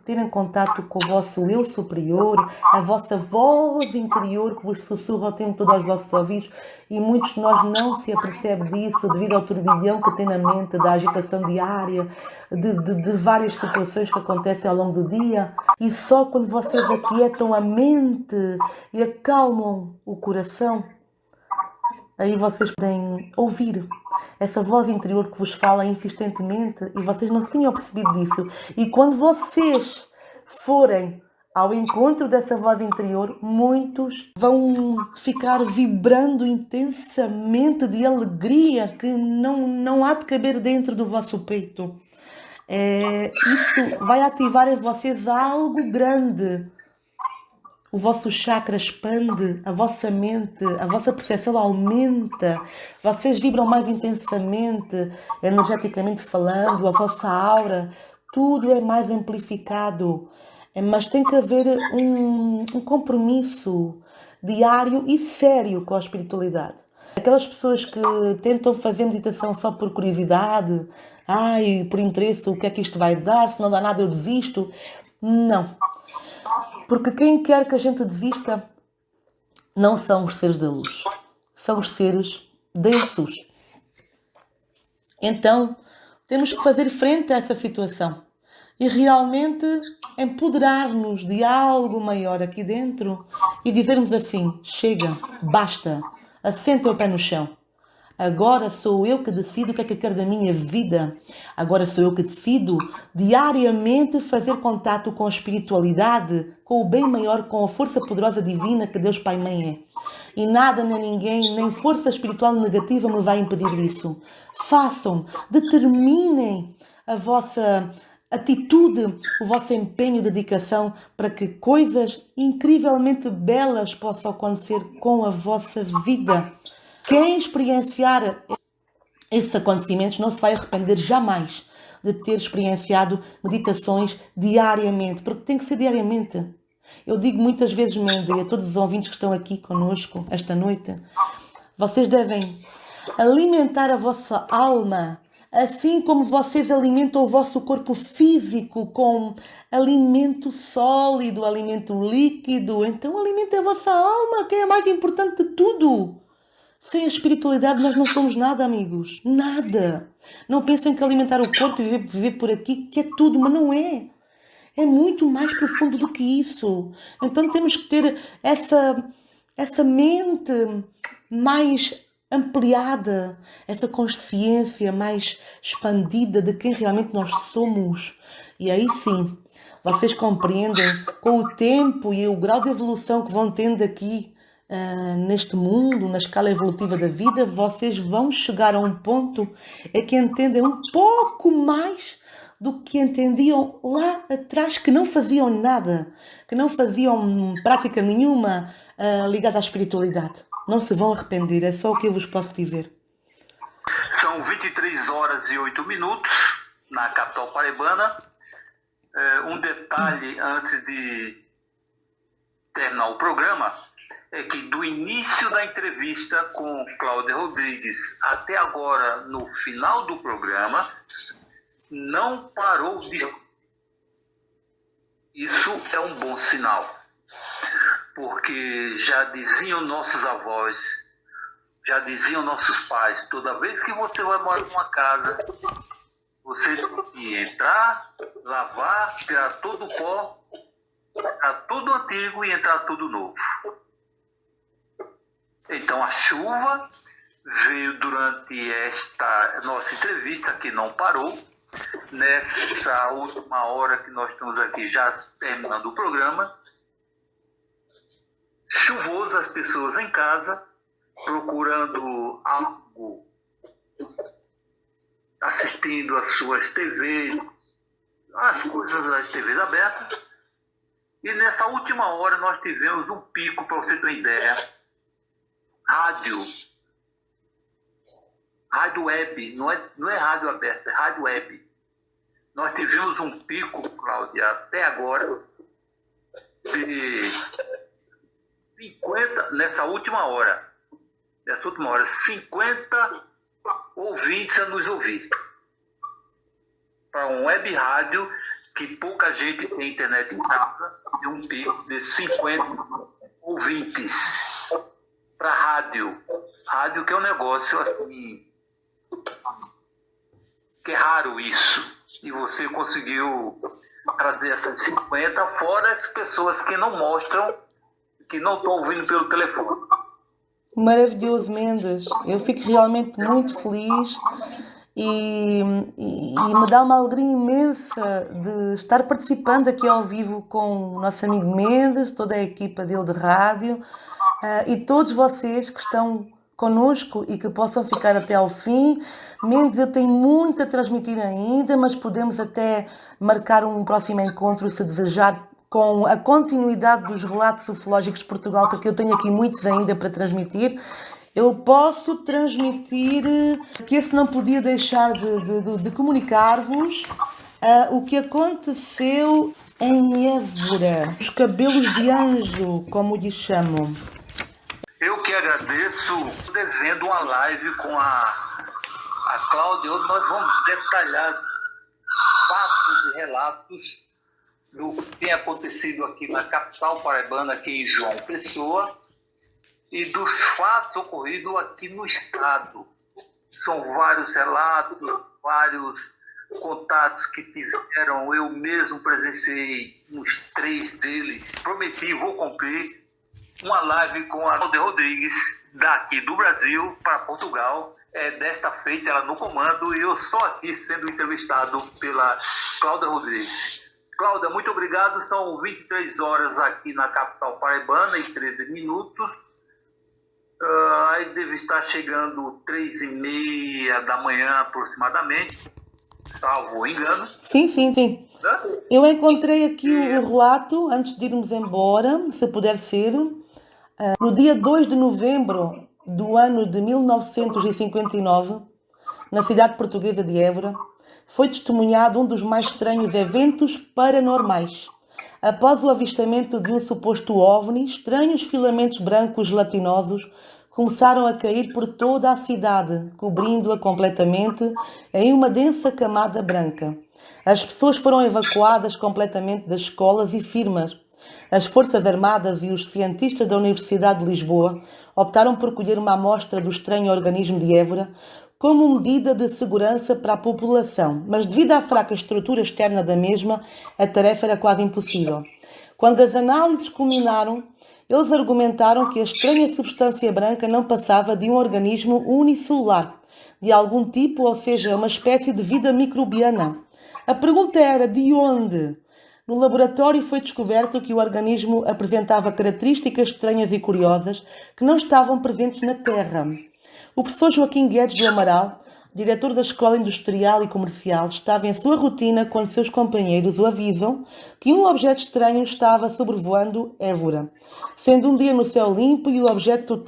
terem contato com o vosso eu superior, a vossa voz interior que vos sussurra o tempo todo aos vossos ouvidos, e muitos de nós não se apercebem disso devido ao turbilhão que tem na mente, da agitação diária, de várias situações que acontecem ao longo do dia, e só quando vocês aquietam a mente e acalmam o coração, aí vocês podem ouvir essa voz interior que vos fala insistentemente e vocês não se tinham percebido disso. E quando vocês forem ao encontro dessa voz interior, muitos vão ficar vibrando intensamente de alegria que não há de caber dentro do vosso peito. Isso vai ativar em vocês algo grande. O vosso chakra expande, a vossa mente, a vossa percepção aumenta, vocês vibram mais intensamente, energeticamente falando, a vossa aura, tudo é mais amplificado. Mas tem que haver um compromisso diário e sério com a espiritualidade. Aquelas pessoas que tentam fazer meditação só por curiosidade, por interesse, o que é que isto vai dar, se não dá nada eu desisto. Não. Porque quem quer que a gente desista não são os seres da luz, são os seres densos. Então, temos que fazer frente a essa situação e realmente empoderar-nos de algo maior aqui dentro e dizermos assim: chega, basta, assenta o pé no chão. Agora sou eu que decido o que é que eu quero da minha vida. Agora sou eu que decido diariamente fazer contato com a espiritualidade, com o bem maior, com a força poderosa divina que Deus Pai e Mãe é. E nada nem ninguém, nem força espiritual negativa me vai impedir disso. Façam, determinem a vossa atitude, o vosso empenho e dedicação para que coisas incrivelmente belas possam acontecer com a vossa vida. Quem experienciar esses acontecimentos não se vai arrepender jamais de ter experienciado meditações diariamente, porque tem que ser diariamente. Eu digo muitas vezes, Mandy, a todos os ouvintes que estão aqui conosco esta noite, vocês devem alimentar a vossa alma, assim como vocês alimentam o vosso corpo físico com alimento sólido, alimento líquido. Então alimentem a vossa alma, que é a mais importante de tudo. Sem a espiritualidade nós não somos nada, amigos. Nada. Não pensem que alimentar o corpo e viver por aqui que é tudo, mas não é. É muito mais profundo do que isso. Então temos que ter essa mente mais ampliada, essa consciência mais expandida de quem realmente nós somos. E aí sim, vocês compreendem com o tempo e o grau de evolução que vão tendo aqui neste mundo, na escala evolutiva da vida, vocês vão chegar a um ponto em que entendem um pouco mais do que entendiam lá atrás, que não faziam nada, que não faziam prática nenhuma ligada à espiritualidade. Não se vão arrepender, é só o que eu vos posso dizer. São 23 horas e 8 minutos na capital paraibana. Um detalhe antes de terminar o programa é que do início da entrevista com Cláudia Rodrigues até agora, no final do programa, não parou de... Isso é um bom sinal, porque já diziam nossos avós, já diziam nossos pais, toda vez que você vai morar numa casa, você tem que entrar, lavar, tirar todo o pó, tirar tudo antigo e entrar tudo novo. Então a chuva veio durante esta nossa entrevista, que não parou. Nessa última hora que nós estamos aqui, já terminando o programa, chuvoso, as pessoas em casa, procurando algo, assistindo as suas TVs, as coisas das TVs abertas. E nessa última hora nós tivemos um pico, para você ter uma ideia, rádio web, não é rádio aberta, é rádio web. Nós tivemos um pico, Cláudia, até agora, de 50, nessa última hora, 50 ouvintes a nos ouvir. Para um web rádio que pouca gente tem internet em casa, tem um pico de 50 ouvintes. Para rádio. Rádio que é um negócio assim, que é raro isso. E você conseguiu trazer essas 50, fora as pessoas que não mostram, que não estão ouvindo pelo telefone. Maravilhoso, Mendes. Eu fico realmente muito feliz e me dá uma alegria imensa de estar participando aqui ao vivo com o nosso amigo Mendes, toda a equipa dele de rádio, e todos vocês que estão connosco e que possam ficar até ao fim. Mendes, eu tenho muito a transmitir ainda, mas podemos até marcar um próximo encontro, se desejar, com a continuidade dos relatos ufológicos de Portugal, porque eu tenho aqui muitos ainda para transmitir. Eu posso transmitir que esse não podia deixar de comunicar-vos o que aconteceu em Évora. Os cabelos de anjo, como lhes chamam. Eu que agradeço, devendo uma live com a Cláudia, onde nós vamos detalhar fatos e relatos do que tem acontecido aqui na capital paraibana, aqui em João Pessoa, e dos fatos ocorridos aqui no estado. São vários relatos, vários contatos que tiveram, eu mesmo presenciei uns 3 deles. Prometi, vou cumprir, uma live com a Cláudia Rodrigues, daqui do Brasil para Portugal. Desta feita, ela no comando, e eu só aqui sendo entrevistado pela Cláudia Rodrigues. Cláudia, muito obrigado. São 23 horas aqui na capital paraibana e 13 minutos. Aí deve estar chegando 3h30 da manhã aproximadamente, salvo engano. Sim. Eu encontrei aqui o relato, antes de irmos embora, se puder ser. No dia 2 de novembro do ano de 1959, na cidade portuguesa de Évora, foi testemunhado um dos mais estranhos eventos paranormais. Após o avistamento de um suposto OVNI, estranhos filamentos brancos gelatinosos começaram a cair por toda a cidade, cobrindo-a completamente em uma densa camada branca. As pessoas foram evacuadas completamente das escolas e firmas. As Forças Armadas e os cientistas da Universidade de Lisboa optaram por colher uma amostra do estranho organismo de Évora como medida de segurança para a população, mas devido à fraca estrutura externa da mesma, a tarefa era quase impossível. Quando as análises culminaram, eles argumentaram que a estranha substância branca não passava de um organismo unicelular, de algum tipo, ou seja, uma espécie de vida microbiana. A pergunta era: de onde? No laboratório foi descoberto que o organismo apresentava características estranhas e curiosas que não estavam presentes na Terra. O professor Joaquim Guedes do Amaral, diretor da Escola Industrial e Comercial, estava em sua rotina quando seus companheiros o avisam que um objeto estranho estava sobrevoando Évora, sendo um dia no céu limpo e o objeto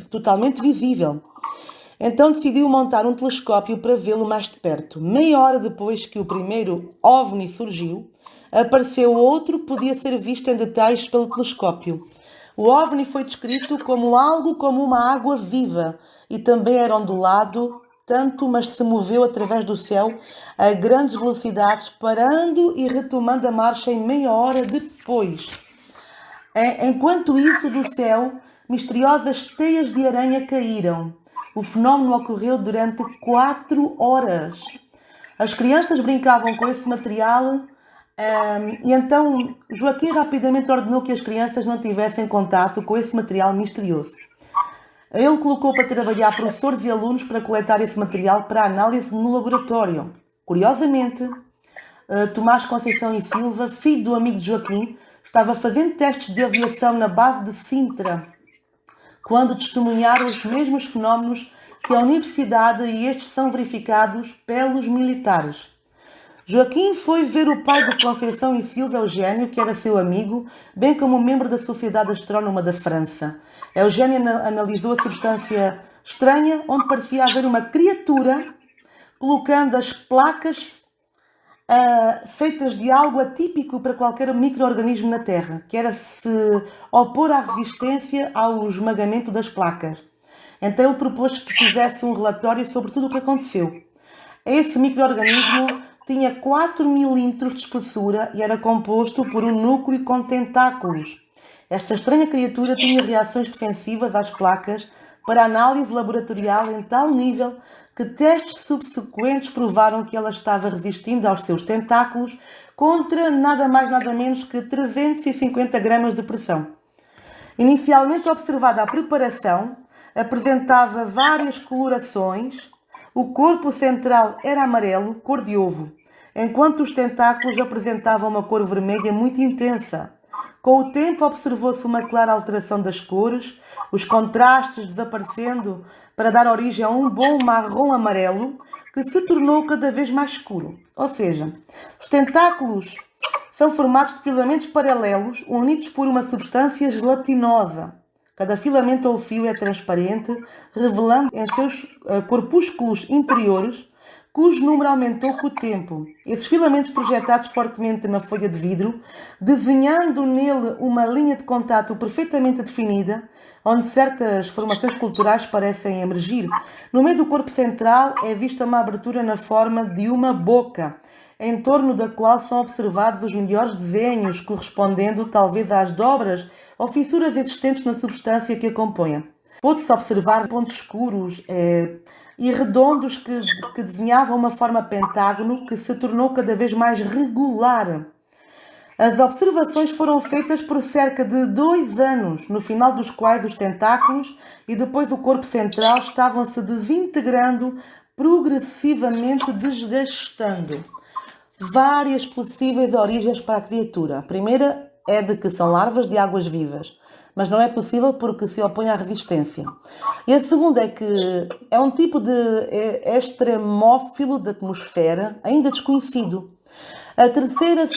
totalmente visível. Então decidiu montar um telescópio para vê-lo mais de perto. Meia hora depois que o primeiro OVNI surgiu, apareceu outro que podia ser visto em detalhes pelo telescópio. O OVNI foi descrito como algo como uma água viva e também era ondulado tanto, mas se moveu através do céu a grandes velocidades, parando e retomando a marcha em meia hora depois. Enquanto isso, do céu, misteriosas teias de aranha caíram. O fenómeno ocorreu durante 4 horas. As crianças brincavam com esse material e então Joaquim rapidamente ordenou que as crianças não tivessem contato com esse material misterioso. Ele colocou para trabalhar professores e alunos para coletar esse material para análise no laboratório. Curiosamente, Tomás Conceição e Silva, filho do amigo de Joaquim, estava fazendo testes de aviação na base de Sintra, quando testemunharam os mesmos fenómenos que a universidade, e estes são verificados pelos militares. Joaquim foi ver o pai de Conceição e Silva, Eugênio, que era seu amigo, bem como membro da Sociedade Astrónoma da França. Eugênio analisou a substância estranha, onde parecia haver uma criatura, colocando as placas feitas de algo atípico para qualquer micro-organismo na Terra, que era se opor à resistência ao esmagamento das placas. Então ele propôs que fizesse um relatório sobre tudo o que aconteceu. Esse micro-organismo tinha 4 milímetros de espessura e era composto por um núcleo com tentáculos. Esta estranha criatura tinha reações defensivas às placas para análise laboratorial em tal nível que testes subsequentes provaram que ela estava resistindo aos seus tentáculos contra nada mais nada menos que 350 gramas de pressão. Inicialmente observada a preparação, apresentava várias colorações. O corpo central era amarelo, cor de ovo, enquanto os tentáculos apresentavam uma cor vermelha muito intensa. Com o tempo observou-se uma clara alteração das cores, os contrastes desaparecendo para dar origem a um bom marrom amarelo que se tornou cada vez mais escuro. Ou seja, os tentáculos são formados de filamentos paralelos unidos por uma substância gelatinosa. Cada filamento ou fio é transparente, revelando em seus corpúsculos interiores, cujo número aumentou com o tempo. Esses filamentos projetados fortemente na folha de vidro, desenhando nele uma linha de contato perfeitamente definida, onde certas formações culturais parecem emergir. No meio do corpo central é vista uma abertura na forma de uma boca, em torno da qual são observados os melhores desenhos, correspondendo talvez às dobras ou fissuras existentes na substância que a compõe. Pôde-se observar pontos escuros e redondos que desenhavam uma forma pentágono que se tornou cada vez mais regular. As observações foram feitas por cerca de 2 anos, no final dos quais os tentáculos e depois o corpo central estavam se desintegrando, progressivamente desgastando. Várias possíveis origens para a criatura. A primeira é de que são larvas de águas vivas, mas não é possível porque se opõe à resistência. E a segunda é que é um tipo de extremófilo da atmosfera, ainda desconhecido. A terceira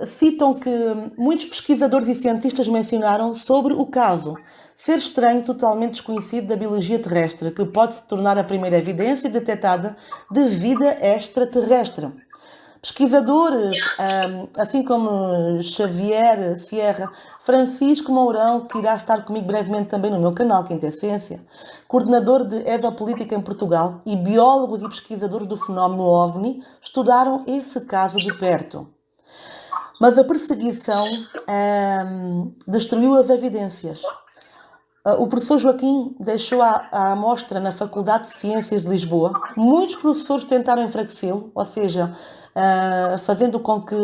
citam que muitos pesquisadores e cientistas mencionaram sobre o caso ser estranho, totalmente desconhecido da biologia terrestre, que pode se tornar a primeira evidência detectada de vida extraterrestre. Pesquisadores, assim como Xavier Sierra, Francisco Mourão, que irá estar comigo brevemente também no meu canal, Quintessência, coordenador de Exopolítica em Portugal, e biólogos e pesquisadores do fenómeno OVNI, estudaram esse caso de perto. Mas a perseguição destruiu as evidências. O professor Joaquim deixou à amostra na Faculdade de Ciências de Lisboa. Muitos professores tentaram enfraquecê-lo, ou seja, fazendo com que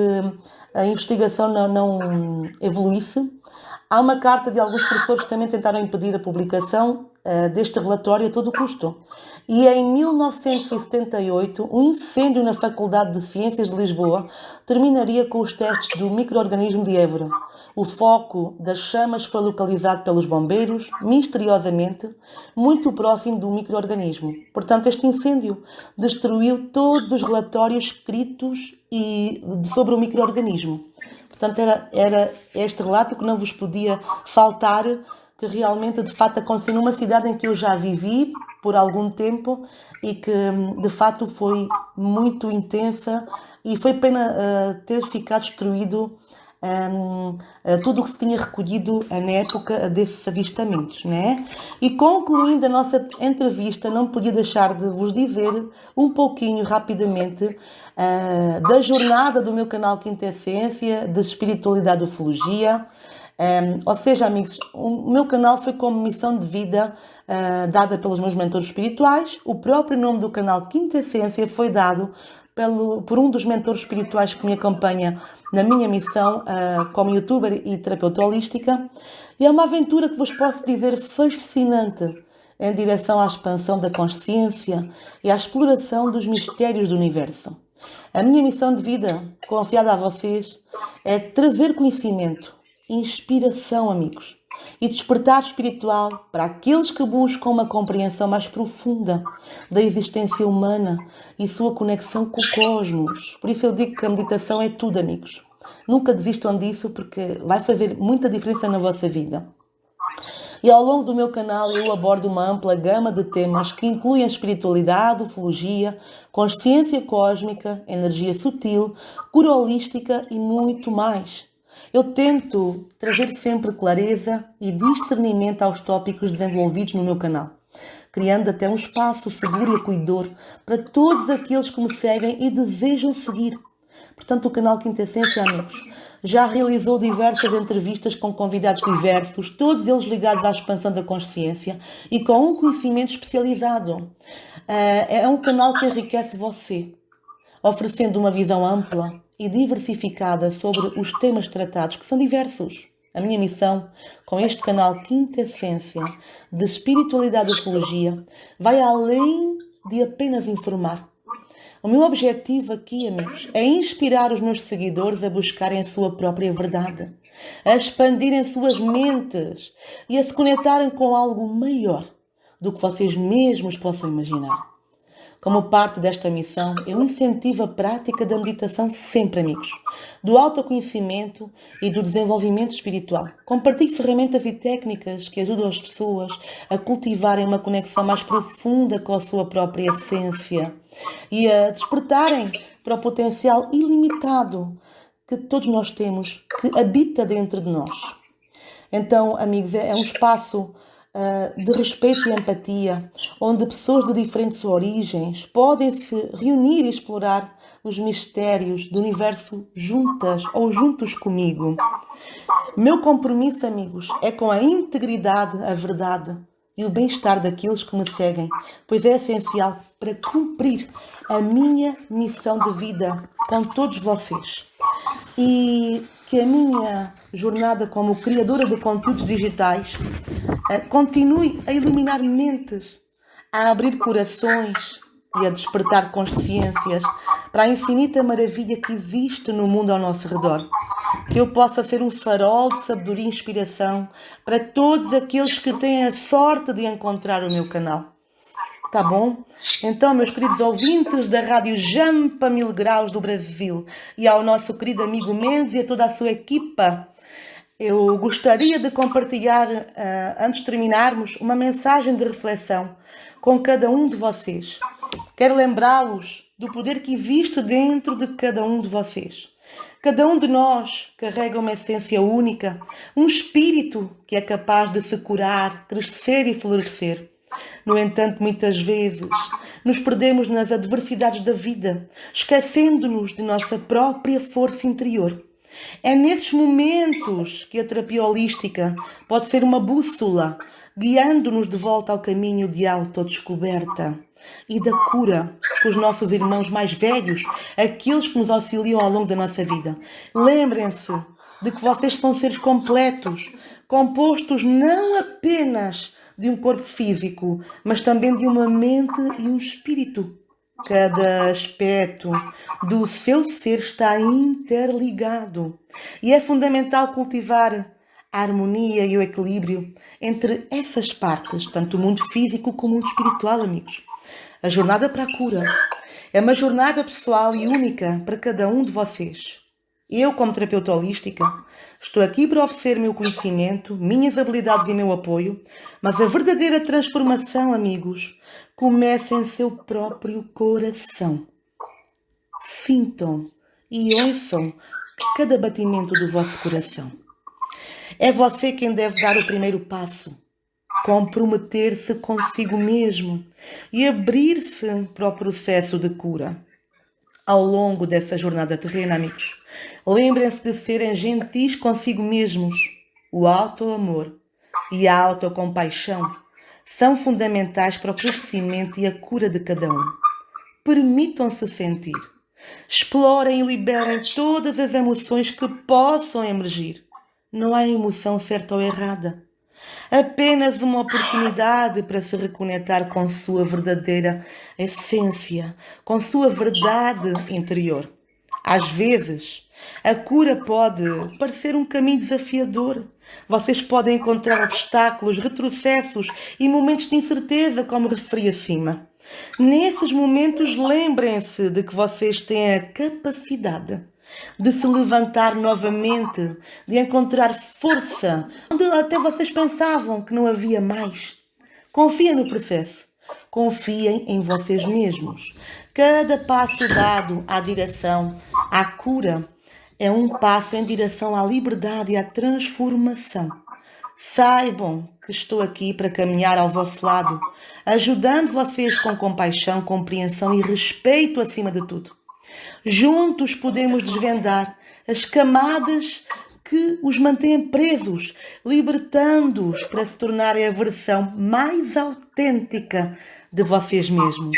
a investigação não evoluísse. Há uma carta de alguns professores que também tentaram impedir a publicação deste relatório a todo custo. E em 1978, um incêndio na Faculdade de Ciências de Lisboa terminaria com os testes do micro-organismo de Évora. O foco das chamas foi localizado pelos bombeiros, misteriosamente, muito próximo do micro-organismo. Portanto, este incêndio destruiu todos os relatórios escritos sobre o micro-organismo. Portanto, era este relato que não vos podia faltar, que realmente, de fato, aconteceu numa cidade em que eu já vivi por algum tempo e que, de fato, foi muito intensa e foi pena ter ficado destruído tudo o que se tinha recolhido na época desses avistamentos, né? E concluindo a nossa entrevista, não podia deixar de vos dizer um pouquinho rapidamente da jornada do meu canal Quintessência, de espiritualidade e ufologia. Ou seja, amigos, o meu canal foi como missão de vida dada pelos meus mentores espirituais. O próprio nome do canal Quintessência foi dado por um dos mentores espirituais que me acompanha na minha missão como youtuber e terapeuta holística. E é uma aventura que vos posso dizer fascinante em direção à expansão da consciência e à exploração dos mistérios do universo. A minha missão de vida, confiada a vocês, é trazer conhecimento, inspiração, amigos, e despertar espiritual para aqueles que buscam uma compreensão mais profunda da existência humana e sua conexão com o cosmos. Por isso eu digo que a meditação é tudo, amigos. Nunca desistam disso, porque vai fazer muita diferença na vossa vida. E ao longo do meu canal eu abordo uma ampla gama de temas que incluem a espiritualidade, ufologia, consciência cósmica, energia sutil, cura holística e muito mais. Eu tento trazer sempre clareza e discernimento aos tópicos desenvolvidos no meu canal. criando até um espaço seguro e acolhedor para todos aqueles que me seguem e desejam seguir. Portanto, o canal Quinta Essência, amigos, já realizou diversas entrevistas com convidados diversos, todos eles ligados à expansão da consciência e com um conhecimento especializado. É um canal que enriquece você, oferecendo uma visão ampla e diversificada sobre os temas tratados, que são diversos. A minha missão com este canal Quinta Essência de Espiritualidade e Ufologia vai além de apenas informar. O meu objetivo aqui, amigos, é inspirar os meus seguidores a buscarem a sua própria verdade, a expandirem suas mentes e a se conectarem com algo maior do que vocês mesmos possam imaginar. Como parte desta missão, eu incentivo a prática da meditação sempre, amigos, do autoconhecimento e do desenvolvimento espiritual. Compartilho ferramentas e técnicas que ajudam as pessoas a cultivarem uma conexão mais profunda com a sua própria essência e a despertarem para o potencial ilimitado que todos nós temos, que habita dentro de nós. Então, amigos, é um espaço de respeito e empatia, onde pessoas de diferentes origens podem se reunir e explorar os mistérios do universo juntas ou juntos comigo. Meu compromisso, amigos, é com a integridade, a verdade e o bem-estar daqueles que me seguem, pois é essencial para cumprir a minha missão de vida com todos vocês. E que a minha jornada como criadora de conteúdos digitais continue a iluminar mentes, a abrir corações e a despertar consciências para a infinita maravilha que existe no mundo ao nosso redor. Que eu possa ser um farol de sabedoria e inspiração para todos aqueles que têm a sorte de encontrar o meu canal. Tá bom? Então, meus queridos ouvintes da Rádio Jampa 1000 Graus do Brasil e ao nosso querido amigo Mendes e a toda a sua equipa, eu gostaria de compartilhar, antes de terminarmos, uma mensagem de reflexão com cada um de vocês. Quero lembrá-los do poder que existe dentro de cada um de vocês. Cada um de nós carrega uma essência única, um espírito que é capaz de se curar, crescer e florescer. No entanto, muitas vezes nos perdemos nas adversidades da vida, esquecendo-nos de nossa própria força interior. É nesses momentos que a terapia holística pode ser uma bússola, guiando-nos de volta ao caminho de autodescoberta e da cura com os nossos irmãos mais velhos, aqueles que nos auxiliam ao longo da nossa vida. Lembrem-se de que vocês são seres completos, compostos não apenas de um corpo físico, mas também de uma mente e um espírito. Cada aspecto do seu ser está interligado e é fundamental cultivar a harmonia e o equilíbrio entre essas partes, tanto o mundo físico como o mundo espiritual, amigos. A jornada para a cura é uma jornada pessoal e única para cada um de vocês. Eu, como terapeuta holística, estou aqui para oferecer meu conhecimento, minhas habilidades e meu apoio, mas a verdadeira transformação, amigos, começa em seu próprio coração. Sintam e ouçam cada batimento do vosso coração. É você quem deve dar o primeiro passo, comprometer-se consigo mesmo e abrir-se para o processo de cura. Ao longo dessa jornada terrena, amigos, lembrem-se de serem gentis consigo mesmos. O auto-amor e a autocompaixão são fundamentais para o crescimento e a cura de cada um. Permitam-se sentir. Explorem e liberem todas as emoções que possam emergir. Não há emoção certa ou errada. Apenas uma oportunidade para se reconectar com sua verdadeira essência, com sua verdade interior. Às vezes, a cura pode parecer um caminho desafiador. Vocês podem encontrar obstáculos, retrocessos e momentos de incerteza, como referi acima. Nesses momentos, lembrem-se de que vocês têm a capacidade de se levantar novamente, de encontrar força, onde até vocês pensavam que não havia mais. Confiem no processo. Confiem em vocês mesmos. Cada passo dado à direção à cura é um passo em direção à liberdade e à transformação. Saibam que estou aqui para caminhar ao vosso lado, ajudando vocês com compaixão, compreensão e respeito acima de tudo. Juntos podemos desvendar as camadas que os mantêm presos, libertando-os para se tornarem a versão mais autêntica de vocês mesmos.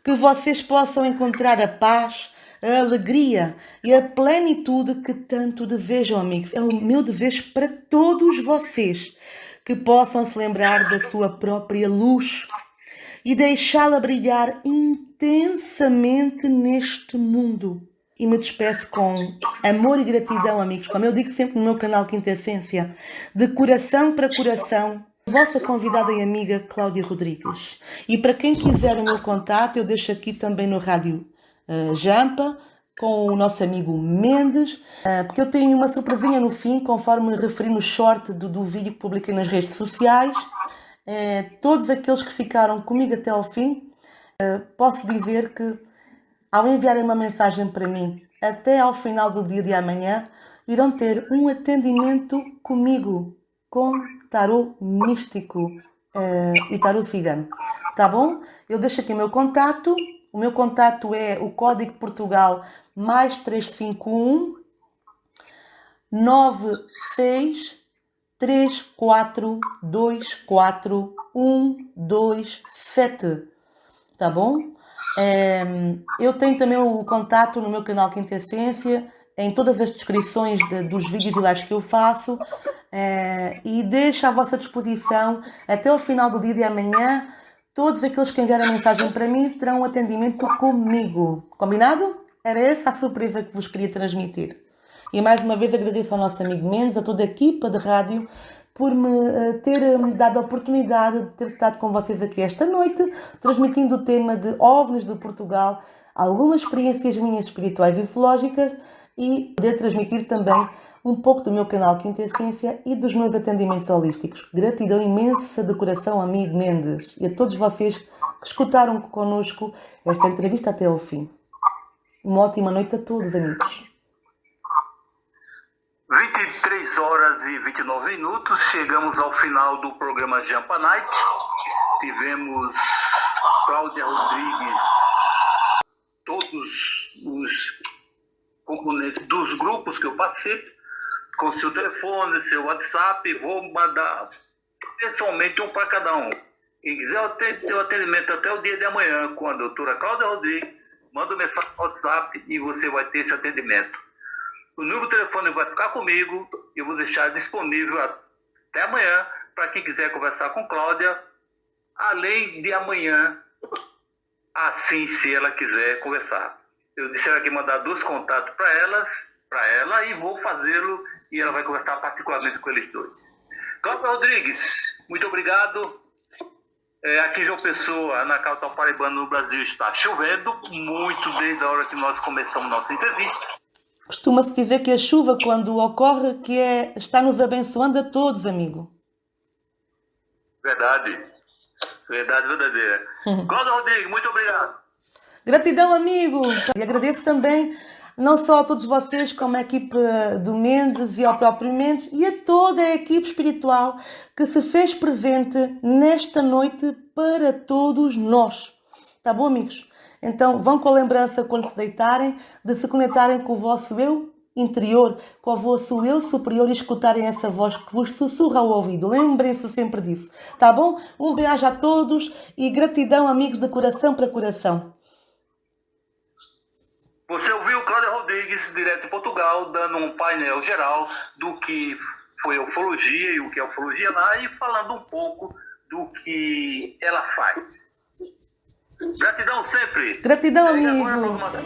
Que vocês possam encontrar a paz, a alegria e a plenitude que tanto desejam, amigos. É o meu desejo para todos vocês, que possam se lembrar da sua própria luz e deixá-la brilhar intensamente neste mundo. E me despeço com amor e gratidão, amigos, como eu digo sempre no meu canal Quinta Essência, de coração para coração, vossa convidada e amiga Cláudia Rodrigues. E para quem quiser o meu contato, eu deixo aqui também no Rádio Jampa, com o nosso amigo Mendes, porque eu tenho uma surpresinha no fim, conforme referi no short do vídeo que publiquei nas redes sociais. Todos aqueles que ficaram comigo até ao fim, posso dizer que ao enviarem uma mensagem para mim até ao final do dia de amanhã, irão ter um atendimento comigo com tarô místico e tarô cigano. Tá bom? Eu deixo aqui o meu contato. O meu contato é o código Portugal mais 351 96 3424 127. Tá bom? Eu tenho também o contato no meu canal Quinta Essência, em todas as descrições dos vídeos e lives que eu faço, e deixo à vossa disposição até o final do dia de amanhã. Todos aqueles que enviarem mensagem para mim terão um atendimento comigo. Combinado? Era essa a surpresa que vos queria transmitir. E mais uma vez agradeço ao nosso amigo Mendes, a toda a equipa de rádio, por me ter dado a oportunidade de ter estado com vocês aqui esta noite, transmitindo o tema de OVNIs de Portugal, algumas experiências minhas espirituais e ufológicas, e poder transmitir também um pouco do meu canal Quinta Essência e dos meus atendimentos holísticos. Gratidão imensa de coração, amigo Mendes, e a todos vocês que escutaram connosco esta entrevista até ao fim. Uma ótima noite a todos, amigos. 23 horas e 29 minutos, chegamos ao final do programa Jampa Night. Tivemos Cláudia Rodrigues, todos os componentes dos grupos que eu participo, com seu telefone, seu WhatsApp, vou mandar pessoalmente um para cada um. Quem quiser ter o atendimento até o dia de amanhã com a doutora Cláudia Rodrigues, manda mensagem no WhatsApp e você vai ter esse atendimento. O número de telefone vai ficar comigo, eu vou deixar disponível até amanhã para quem quiser conversar com Cláudia, além de amanhã, assim se ela quiser conversar. Eu disse ela que mandar 2 contatos para ela e vou fazê-lo e ela vai conversar particularmente com eles 2. Cláudia Rodrigues, muito obrigado. Aqui em João Pessoa, na capital paraibana, no Brasil, está chovendo muito desde a hora que nós começamos nossa entrevista. Costuma-se dizer que a chuva, quando ocorre, está nos abençoando a todos, amigo. Verdade. Verdade verdadeira. Cláudia Rodrigues, muito obrigado. Gratidão, amigo. E agradeço também não só a todos vocês, como a equipe do Mendes e ao próprio Mendes e a toda a equipe espiritual que se fez presente nesta noite para todos nós. Tá bom, amigos? Então vão com a lembrança quando se deitarem de se conectarem com o vosso eu interior, com o vosso eu superior e escutarem essa voz que vos sussurra ao ouvido. Lembrem-se sempre disso. Tá bom? Um beijo a todos e gratidão, amigos, de coração para coração. Você ouviu Cláudia Rodrigues, direto de Portugal, dando um painel geral do que foi a ufologia e o que é a ufologia lá e falando um pouco do que ela faz. Gratidão sempre. Gratidão, amigo. Agora,